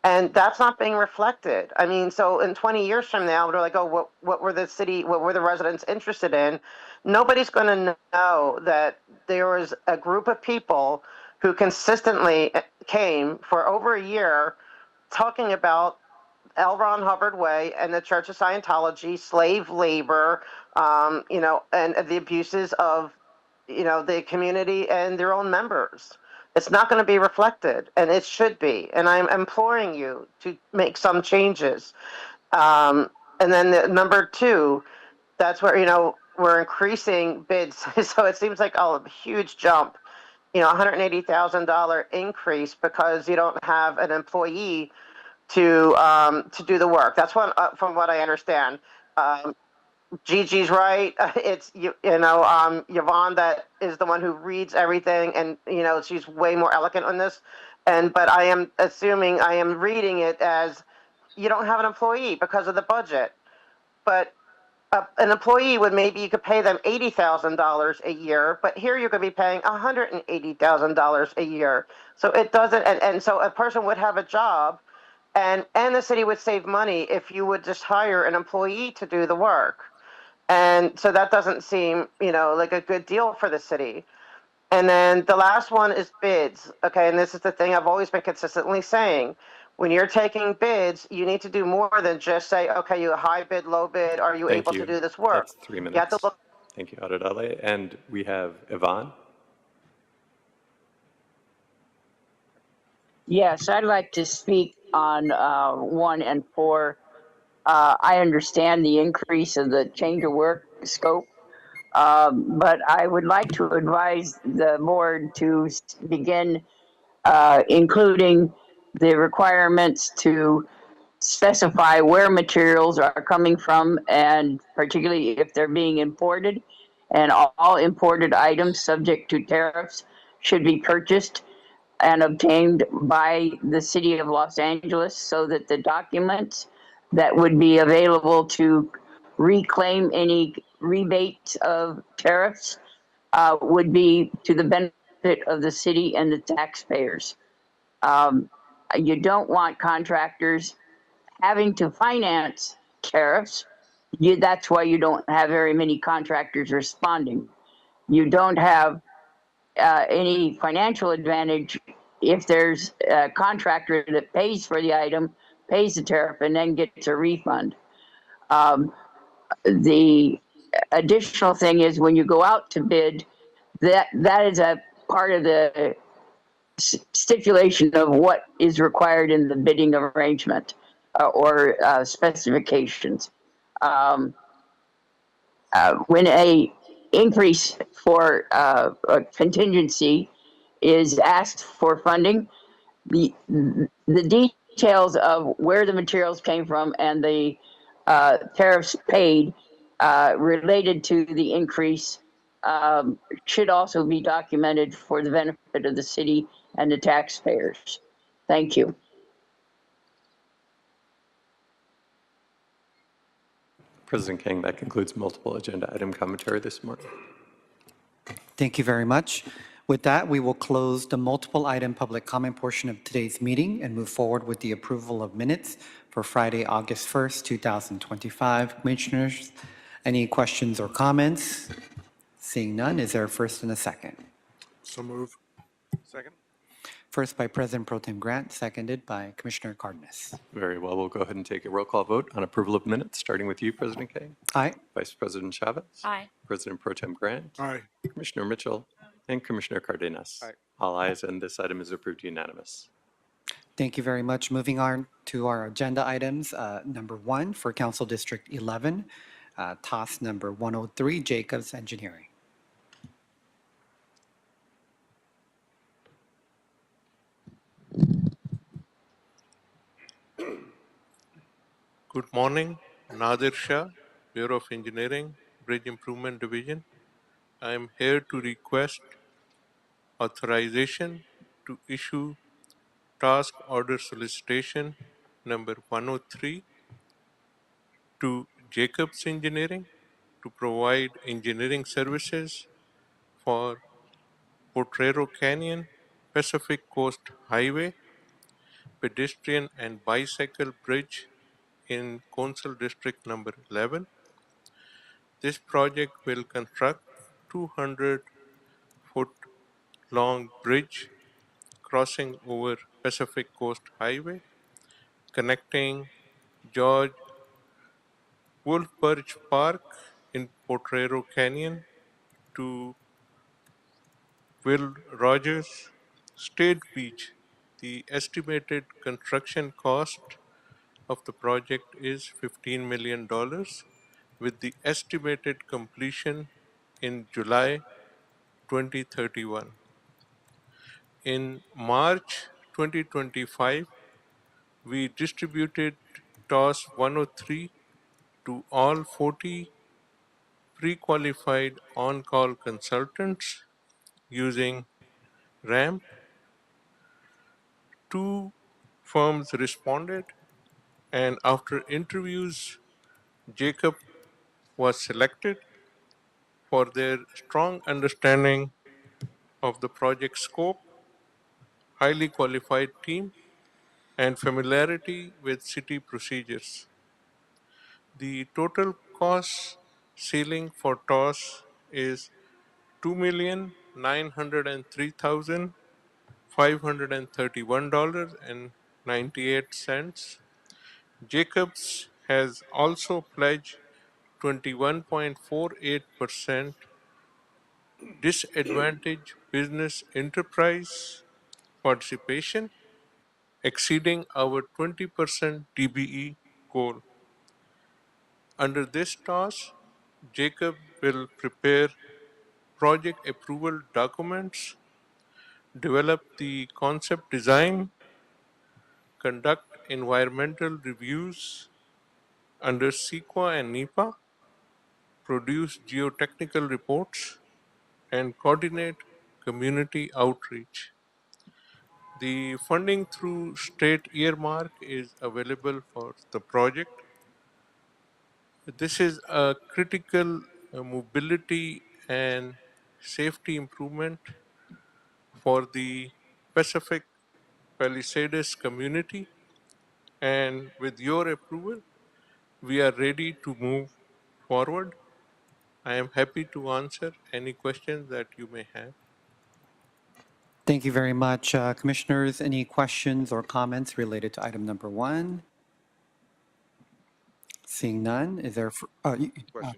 S3: And that's not being reflected. I mean, so in 20 years from now, they're like, oh, what were the residents interested in? Nobody's going to know that there was a group of people who consistently came for over a year talking about L. Ron Hubbard Way and the Church of Scientology, slave labor, and the abuses of, the community and their own members. It's not going to be reflected, and it should be. And I'm imploring you to make some changes. And then number 2, that's where, we're increasing bids. So it seems like a huge jump, $180,000 increase because you don't have an employee to do the work. That's from what I understand. Gigi's right. It's Yvonne that is the one who reads everything, and she's way more eloquent on this. But I am reading it as you don't have an employee because of the budget. But an employee you could pay them $80,000 a year, but here you're going to be paying $180,000 a year. So it doesn't, and so a person would have a job. And the city would save money if you would just hire an employee to do the work. And so that doesn't seem, like a good deal for the city. And then the last one is bids. Okay, and this is the thing I've always been consistently saying. When you're taking bids, you need to do more than just say, okay, you high bid, low bid, are you able to do this work?
S2: That's 3 minutes.
S3: You have to look.
S2: Thank you, Audit LA. And we have Yvonne.
S5: Yes, I'd like to speak on 1 and 4. I understand the increase of the change of work scope, but I would like to advise the board to begin including the requirements to specify where materials are coming from, and particularly if they're being imported, and all imported items subject to tariffs should be purchased and obtained by the city of Los Angeles, so that the documents that would be available to reclaim any rebates of tariffs would be to the benefit of the city and the taxpayers. You don't want contractors having to finance tariffs. That's why you don't have very many contractors responding. You don't have any financial advantage if there's a contractor that pays for the item, pays the tariff, and then gets a refund. The additional thing is when you go out to bid, that is a part of the stipulation of what is required in the bidding arrangement or specifications. When a increase for a contingency is asked for funding, the details of where the materials came from and the tariffs paid related to the increase should also be documented for the benefit of the city and the taxpayers. Thank you.
S2: President King, that concludes multiple agenda item commentary this morning.
S9: Thank you very much. With that, we will close the multiple item public comment portion of today's meeting and move forward with the approval of minutes for Friday, August 1st, 2025. Commissioners, any questions or comments? Seeing none, is there a first and a second?
S10: So move. Second.
S9: First by President Pro Tem Grant, seconded by Commissioner Cardenas.
S2: Very well, we'll go ahead and take a roll call vote on approval of minutes, starting with you, President King.
S9: Aye.
S2: Vice President Chavez.
S6: Aye.
S2: President Pro Tem Grant.
S10: Aye.
S2: Commissioner Mitchell. And Commissioner Cardenas.
S10: Aye.
S2: All ayes, and this item is approved unanimous.
S9: Thank you very much. Moving on to our agenda items. Number 1 for Council District 11, TOS number 103, Jacobs Engineering.
S15: Good morning, Nadir Shah, Bureau of Engineering, Bridge Improvement Division. I am here to request authorization to issue task order solicitation number 103 to Jacobs Engineering to provide engineering services for Potrero Canyon, Pacific Coast Highway, pedestrian and bicycle bridge in Council District number 11. This project will construct 200-foot long bridge crossing over Pacific Coast Highway, connecting George Wolfburch Park in Potrero Canyon to Will Rogers State Beach. The estimated construction cost of the project is $15 million, with the estimated completion in July 2031. In March 2025, we distributed TOS 103 to all 40 pre-qualified on-call consultants using RAMP. 2 firms responded, and after interviews, Jacob was selected for their strong understanding of the project scope, highly qualified team, and familiarity with city procedures. The total cost ceiling for TOS is $2,903,531.98. Jacobs has also pledged 21.48% disadvantaged business enterprise participation, exceeding our 20% DBE goal. Under this TOS, Jacob will prepare project approval documents, develop the concept design, conduct environmental reviews under CEQA and NEPA, produce geotechnical reports, and coordinate community outreach. The funding through state earmark is available for the project. This is a critical mobility and safety improvement for the Pacific Palisades community, and with your approval, we are ready to move forward. I am happy to answer any questions that you may have.
S9: Thank you very much. Commissioners, any questions or comments related to item number 1? Seeing none, is there,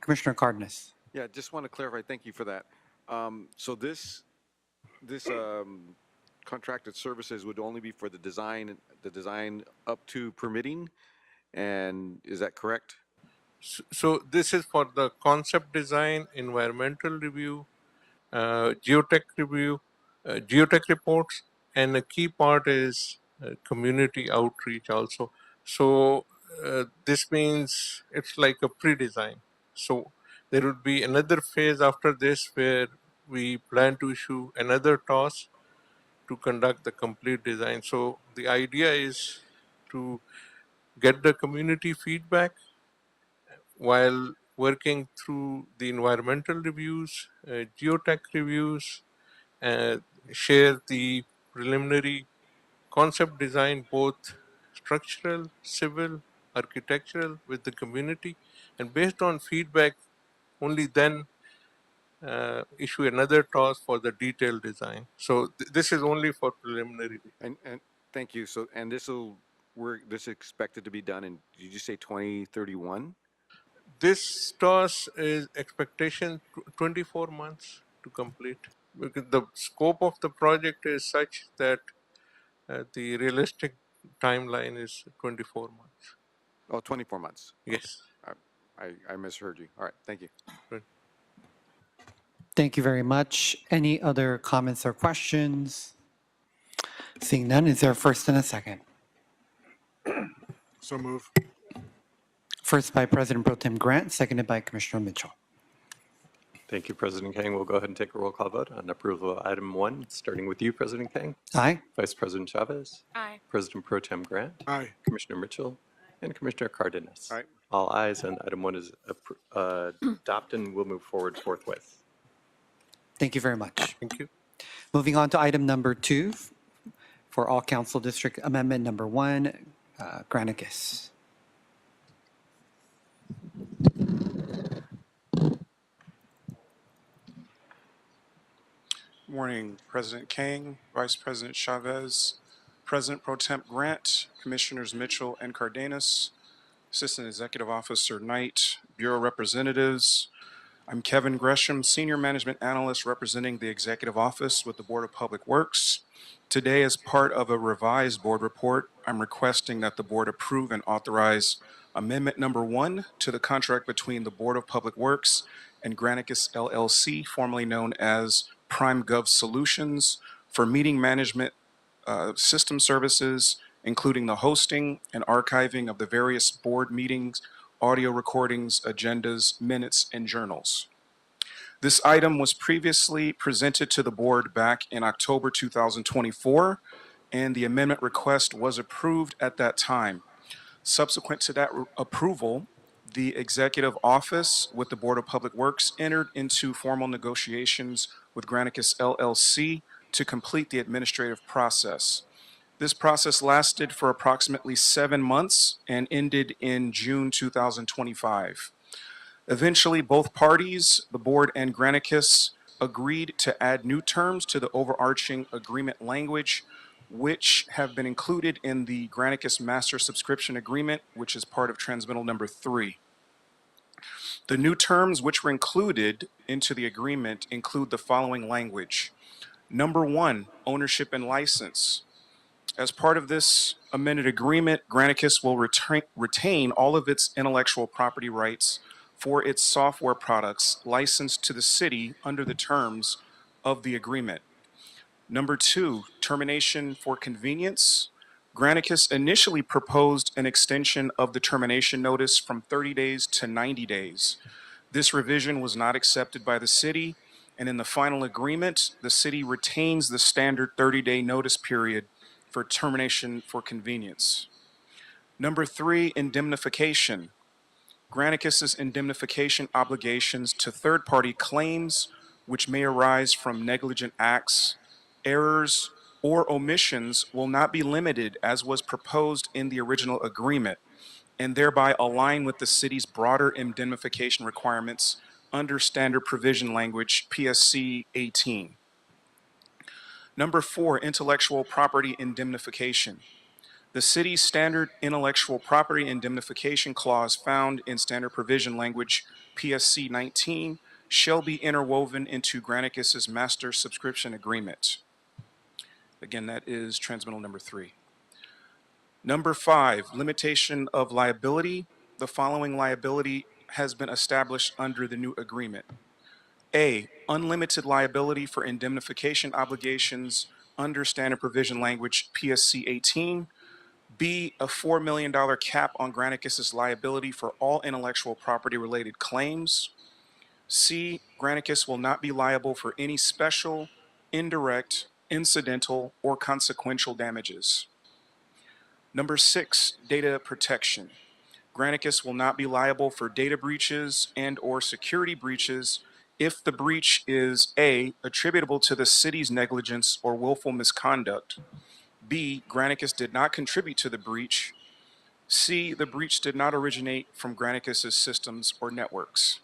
S9: Commissioner Cardenas?
S16: Yeah, just want to clarify, thank you for that. So this contracted services would only be for the design up to permitting, and is that correct?
S15: So this is for the concept design, environmental review, geotech review, geotech reports, and a key part is community outreach also. So this means it's like a pre-design. So There would be another phase after this where we plan to issue another TOS to conduct the complete design. So the idea is to get the community feedback while working through the environmental reviews, geotech reviews, share the preliminary concept design, both structural, civil, architectural, with the community, and based on feedback, only then issue another TOS for the detailed design. So this is only for preliminary.
S16: And thank you. So, and this is expected to be done in, did you say 2031?
S15: This TOS is expectation 24 months to complete, because the scope of the project is such that the realistic timeline is 24 months.
S16: Oh, 24 months.
S15: Yes.
S16: I misheard you. All right, thank you.
S15: Good.
S9: Thank you very much. Any other comments or questions? Seeing none, is there a first and a second?
S17: So move.
S9: First by President Pro Tem Grant, seconded by Commissioner Mitchell.
S2: Thank you, President Kang. We'll go ahead and take a roll call vote on approval of item 1, starting with you, President Kang.
S9: Aye.
S2: Vice President Chavez.
S6: Aye.
S2: President Pro Tem Grant.
S17: Aye.
S2: Commissioner Mitchell. And Commissioner Cardenas.
S16: Aye.
S2: All ayes, and item 1 is adopted and will move forward forthwith.
S9: Thank you very much.
S15: Thank you.
S9: Moving on to item number 2 for all council district amendment number 1, Granicus.
S17: Morning, President Kang, Vice President Chavez, President Pro Temp Grant, Commissioners Mitchell and Cardenas, Assistant Executive Officer Knight, Bureau Representatives. I'm Kevin Gresham, Senior Management Analyst representing the Executive Office with the Board of Public Works. Today, as part of a revised board report, I'm requesting that the board approve and authorize Amendment number 1 to the contract between the Board of Public Works and Granicus LLC, formerly known as Prime Gov Solutions, for meeting management system services, including the hosting and archiving of the various board meetings, audio recordings, agendas, minutes, and journals. This item was previously presented to the board back in October 2024, and the amendment request was approved at that time. Subsequent to that approval, the Executive Office with the Board of Public Works entered into formal negotiations with Granicus LLC to complete the administrative process. This process lasted for approximately 7 months and ended in June 2025. Eventually, both parties, the board and Granicus, agreed to add new terms to the overarching agreement language, which have been included in the Granicus Master Subscription Agreement, which is part of transmittal number 3. The new terms which were included into the agreement include the following language. Number 1, ownership and license. As part of this amended agreement, Granicus will retain all of its intellectual property rights for its software products licensed to the city under the terms of the agreement. Number 2, termination for convenience. Granicus initially proposed an extension of the termination notice from 30 days to 90 days. This revision was not accepted by the city, and in the final agreement, the city retains the standard 30-day notice period for termination for convenience. Number 3, indemnification. Granicus's indemnification obligations to third-party claims which may arise from negligent acts, errors, or omissions will not be limited as was proposed in the original agreement, and thereby align with the city's broader indemnification requirements under standard provision language PSC 18. Number 4, intellectual property indemnification. The city's standard intellectual property indemnification clause found in standard provision language PSC 19 shall be interwoven into Granicus's master subscription agreement. Again, that is transmittal number 3. Number 5, limitation of liability. The following liability has been established under the new agreement. A, unlimited liability for indemnification obligations under standard provision language PSC 18. B, a $4 million cap on Granicus's liability for all intellectual property related claims. C, Granicus will not be liable for any special, indirect, incidental, or consequential damages. Number 6, data protection. Granicus will not be liable for data breaches and or security breaches if the breach is A, attributable to the city's negligence or willful misconduct, B, Granicus did not contribute to the breach, C, the breach did not originate from Granicus's systems or networks.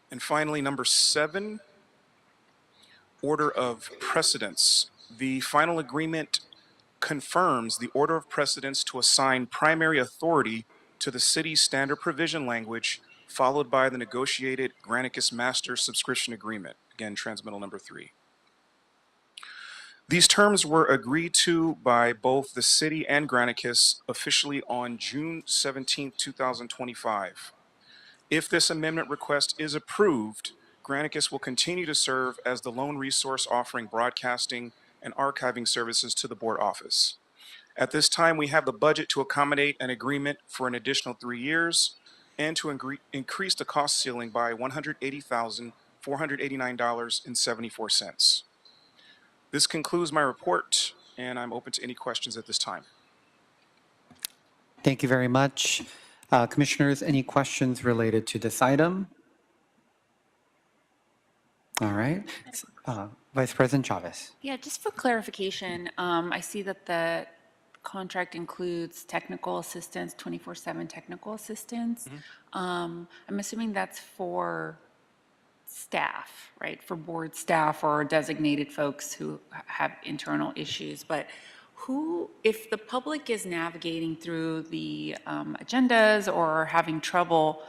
S17: And finally, number 7, order of precedence. The final agreement confirms the order of precedence to assign primary authority to the city's standard provision language, followed by the negotiated Granicus Master Subscription Agreement. Again, transmittal number 3. These terms were agreed to by both the city and Granicus officially on June 17, 2025. If this amendment request is approved, Granicus will continue to serve as the lone resource offering broadcasting and archiving services to the board office. At this time, we have the budget to accommodate an agreement for an additional 3 years and to increase the cost ceiling by $180,489.74. This concludes my report, and I'm open to any questions at this time.
S9: Thank you very much. Commissioners, any questions related to this item? All right. Vice President Chavez.
S18: Yeah, just for clarification, I see that the contract includes technical assistance, 24/7 technical assistance. I'm assuming that's for staff, right? For board staff or designated folks who have internal issues. But who, if the public is navigating through the agendas or having trouble,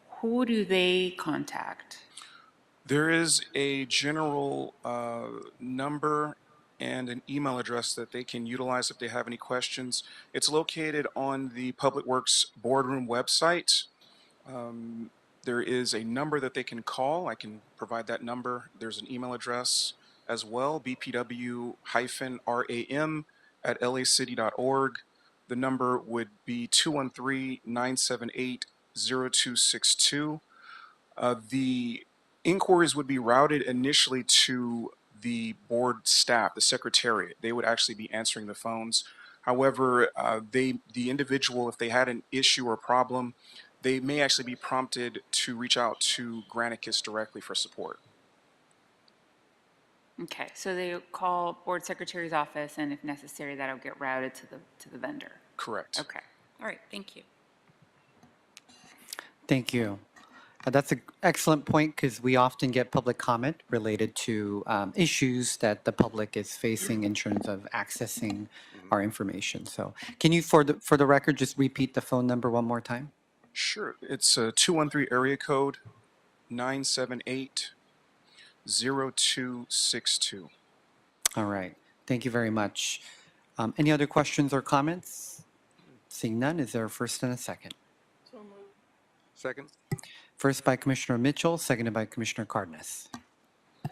S18: who do they contact?
S17: There is a general number and an email address that they can utilize if they have any questions. It's located on the Public Works Boardroom website. There is a number that they can call. I can provide that number. There's an email address as well, bpw-ram@lacity.org. The number would be 213-978-0262. The inquiries would be routed initially to the board staff, the secretariat. They would actually be answering the phones. However, the individual, if they had an issue or problem, they may actually be prompted to reach out to Granicus directly for support.
S18: Okay, so they call board secretary's office, and if necessary, that'll get routed to the vendor.
S17: Correct.
S18: Okay, all right, thank you.
S9: Thank you. That's an excellent point because we often get public comment related to issues that the public is facing in terms of accessing our information. So can you, for the record, just repeat the phone number one more time?
S17: Sure. It's a 213 area code 978-0262.
S9: All right. Thank you very much. Any other questions or comments? Seeing none, is there a first and a second?
S16: Second.
S9: First by Commissioner Mitchell, seconded by Commissioner Cardenas.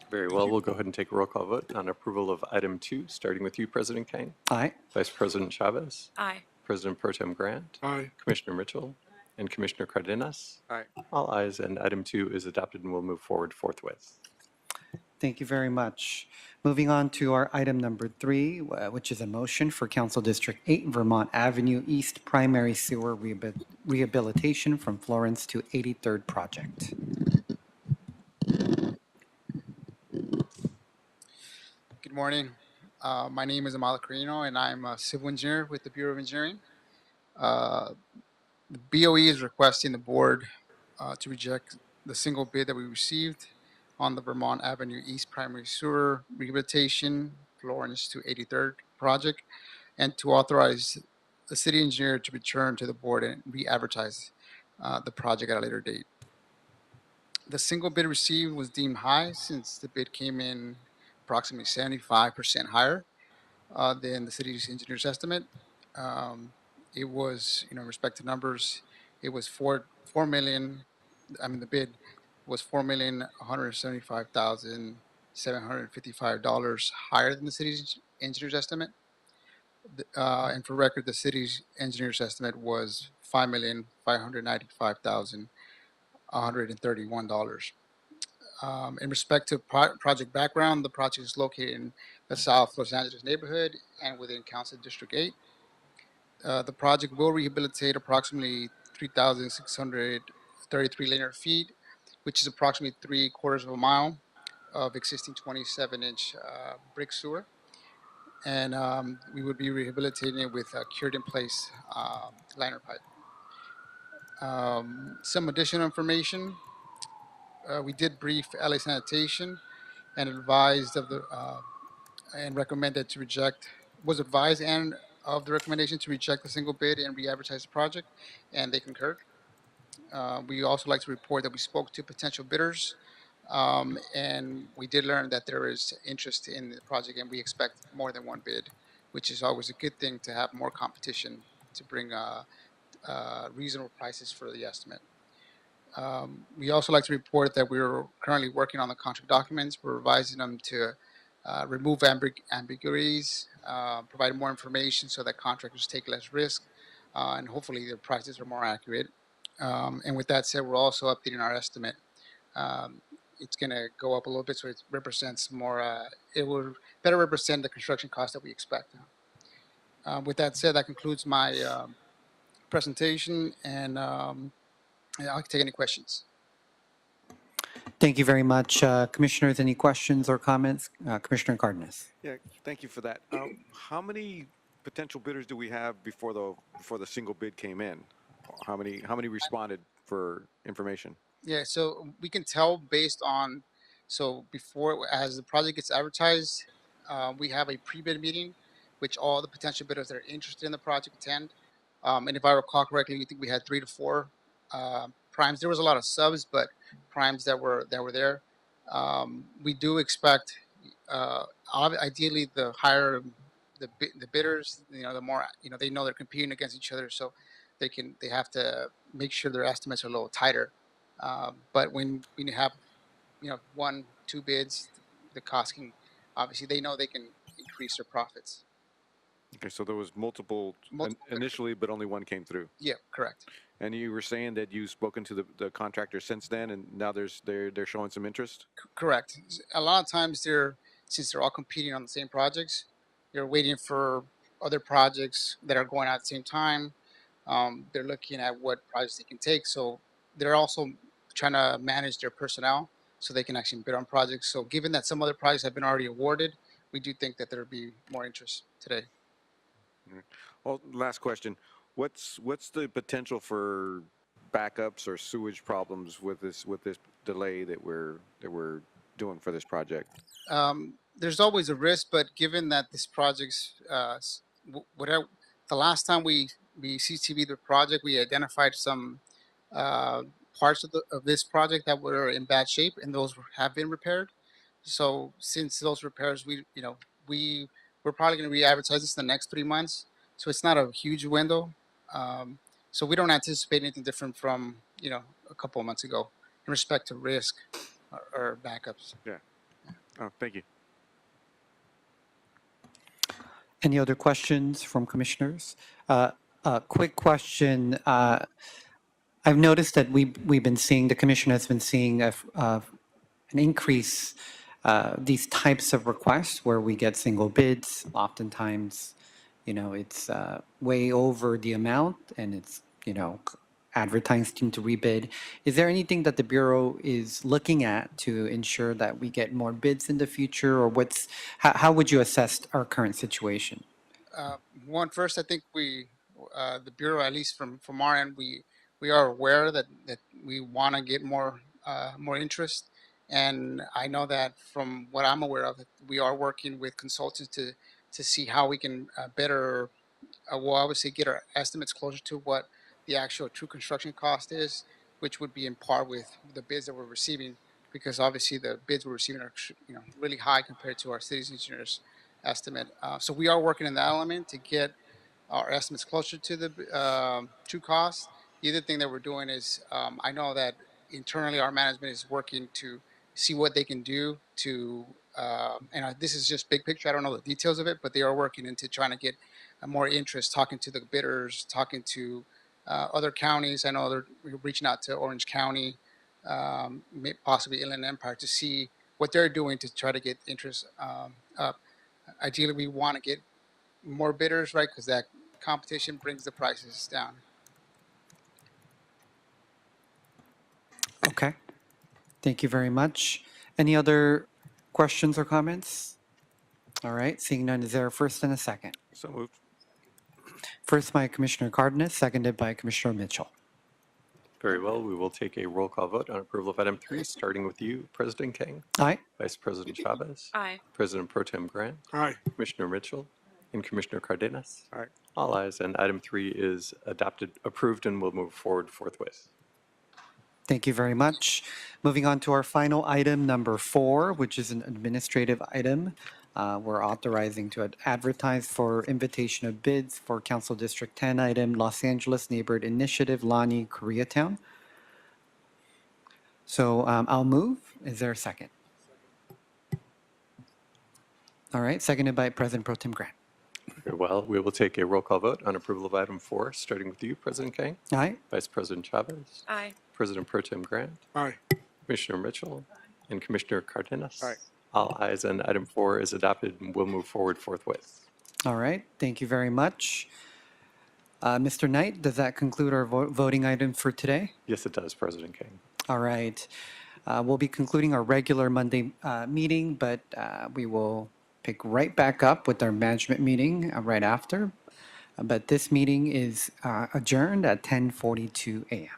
S2: Very well. We'll go ahead and take a roll call vote on approval of item 2, starting with you, President Kang.
S9: Aye.
S2: Vice President Chavez.
S18: Aye.
S2: President Pro Tem Grant.
S10: Aye.
S2: Commissioner Mitchell. And Commissioner Cardenas.
S16: Aye.
S2: All ayes, and item 2 is adopted and will move forward forthwith.
S9: Thank you very much. Moving on to our item number 3, which is a motion for Council District 8 Vermont Avenue East Primary Sewer Rehabilitation from Florence to 83rd Project.
S19: Good morning. My name is Amal Carino, and I'm a civil engineer with the Bureau of Engineering. The BOE is requesting the board to reject the single bid that we received on the Vermont Avenue East Primary Sewer Rehabilitation, Florence to 83rd Project, and to authorize the city engineer to return to the board and re-advertise the project at a later date. The single bid received was deemed high since the bid came in approximately 75% higher than the city's engineer's estimate. It was, in respect to numbers, it was the bid was $4,175,755 higher than the city's engineer's estimate. And for record, the city's engineer's estimate was $5,595,000 $131. In respect to project background, the project is located in the South Los Angeles neighborhood and within Council District 8. The project will rehabilitate approximately 3,633 linear feet, which is approximately 3/4 of a mile of existing 27-inch brick sewer. And we would be rehabilitating it with a cured in place liner pipe. Some additional information. We did brief LA Sanitation and advised of the and recommended to reject, was advised and of the recommendation to reject the single bid and re-advertise the project, and they concurred. We also like to report that we spoke to potential bidders, and we did learn that there is interest in the project, and we expect more than one bid, which is always a good thing to have more competition to bring reasonable prices for the estimate. We also like to report that we're currently working on the contract documents. We're revising them to remove ambiguities, provide more information so that contractors take less risk, and hopefully the prices are more accurate. And with that said, we're also updating our estimate. It's going to go up a little bit so it represents more, it will better represent the construction cost that we expect. With that said, that concludes my presentation, and I'll take any questions.
S9: Thank you very much. Commissioners, any questions or comments? Commissioner Cardenas.
S16: Yeah, thank you for that. How many potential bidders do we have before the single bid came in? How many responded for information?
S19: Yeah, so we can tell based on, so before, as the project gets advertised, we have a pre-bid meeting, which all the potential bidders that are interested in the project attend. And if I recall correctly, I think we had 3 to 4 primes. There was a lot of subs, but primes that were there. We do expect, ideally, the higher the bidders, the more, they know they're competing against each other, so they have to make sure their estimates are a little tighter. But when you have, 1, 2 bids, the cost can, obviously, they know they can increase their profits.
S16: Okay, so there was multiple initially, but only one came through.
S19: Yeah, correct.
S16: And you were saying that you've spoken to the contractor since then, and now they're showing some interest?
S19: Correct. A lot of times since they're all competing on the same projects, they're waiting for other projects that are going out at the same time. They're looking at what projects they can take. So they're also trying to manage their personnel so they can actually bid on projects. So given that some other projects have been already awarded, we do think that there'll be more interest today.
S16: Well, last question. What's the potential for backups or sewage problems with this delay that we're doing for this project?
S19: There's always a risk, but given that this project's whatever, the last time we CCTV'd the project, we identified some parts of this project that were in bad shape, and those have been repaired. So since those repairs, we're probably going to re-advertise this in the next 3 months. So it's not a huge window. So we don't anticipate anything different from, a couple of months ago in respect to risk or backups.
S16: Yeah. Oh, thank you.
S9: Any other questions from commissioners? A quick question. I've noticed that we've been seeing, the commission has been seeing an increase these types of requests where we get single bids. Oftentimes, it's way over the amount, and it's, advertising to rebid. Is there anything that the Bureau is looking at to ensure that we get more bids in the future, or how would you assess our current situation?
S19: First, I think the Bureau, at least from our end, we are aware that we want to get more interest. And I know that from what I'm aware of, we are working with consultants to see how we can better, obviously get our estimates closer to what the actual true construction cost is, which would be in par with the bids that we're receiving, because obviously the bids we're receiving are really high compared to our city's engineers' estimate. So we are working in that element to get our estimates closer to the true cost. The other thing that we're doing is, I know that internally our management is working to see what they can do to, and this is just big picture, I don't know the details of it, but they are working into trying to get more interest, talking to the bidders, talking to other counties. I know they're reaching out to Orange County possibly Inland Empire, to see what they're doing to try to get interest up. Ideally, we want to get more bidders, right? Because that competition brings the prices down.
S9: Okay. Thank you very much. Any other questions or comments? All right. Seeing none, is there a first and a second?
S16: So moved.
S9: First by Commissioner Cardenas, seconded by Commissioner Mitchell.
S2: Very well. We will take a roll call vote on approval of item 3, starting with you, President King,
S9: Aye.
S2: Vice President Chavez,
S18: Aye.
S2: President Pro Tem Grant,
S17: Aye.
S2: Commissioner Mitchell, and Commissioner Cardenas.
S16: Aye.
S2: All ayes, and item 3 is adopted, approved, and will move forward forthwith.
S9: Thank you very much. Moving on to our final item, number 4, which is an administrative item. We're authorizing to advertise for invitation of bids for Council District 10 item, Los Angeles Neighborhood Initiative, Lani, Koreatown. So I'll move. Is there a second? All right, seconded by President Pro Tem Grant.
S2: Very well. We will take a roll call vote on approval of item 4, starting with you, President King,
S9: Aye.
S2: Vice President Chavez,
S18: Aye.
S2: President Pro Tem Grant,
S17: Aye.
S2: Commissioner Mitchell, and Commissioner Cardenas.
S16: Aye.
S2: All ayes, and item 4 is adopted and will move forward forthwith.
S9: All right, thank you very much. Mr. Knight, does that conclude our voting items for today?
S2: Yes, it does, President King.
S9: All right. We'll be concluding our regular Monday meeting, but we will pick right back up with our management meeting right after. But this meeting is adjourned at 10:42 a.m.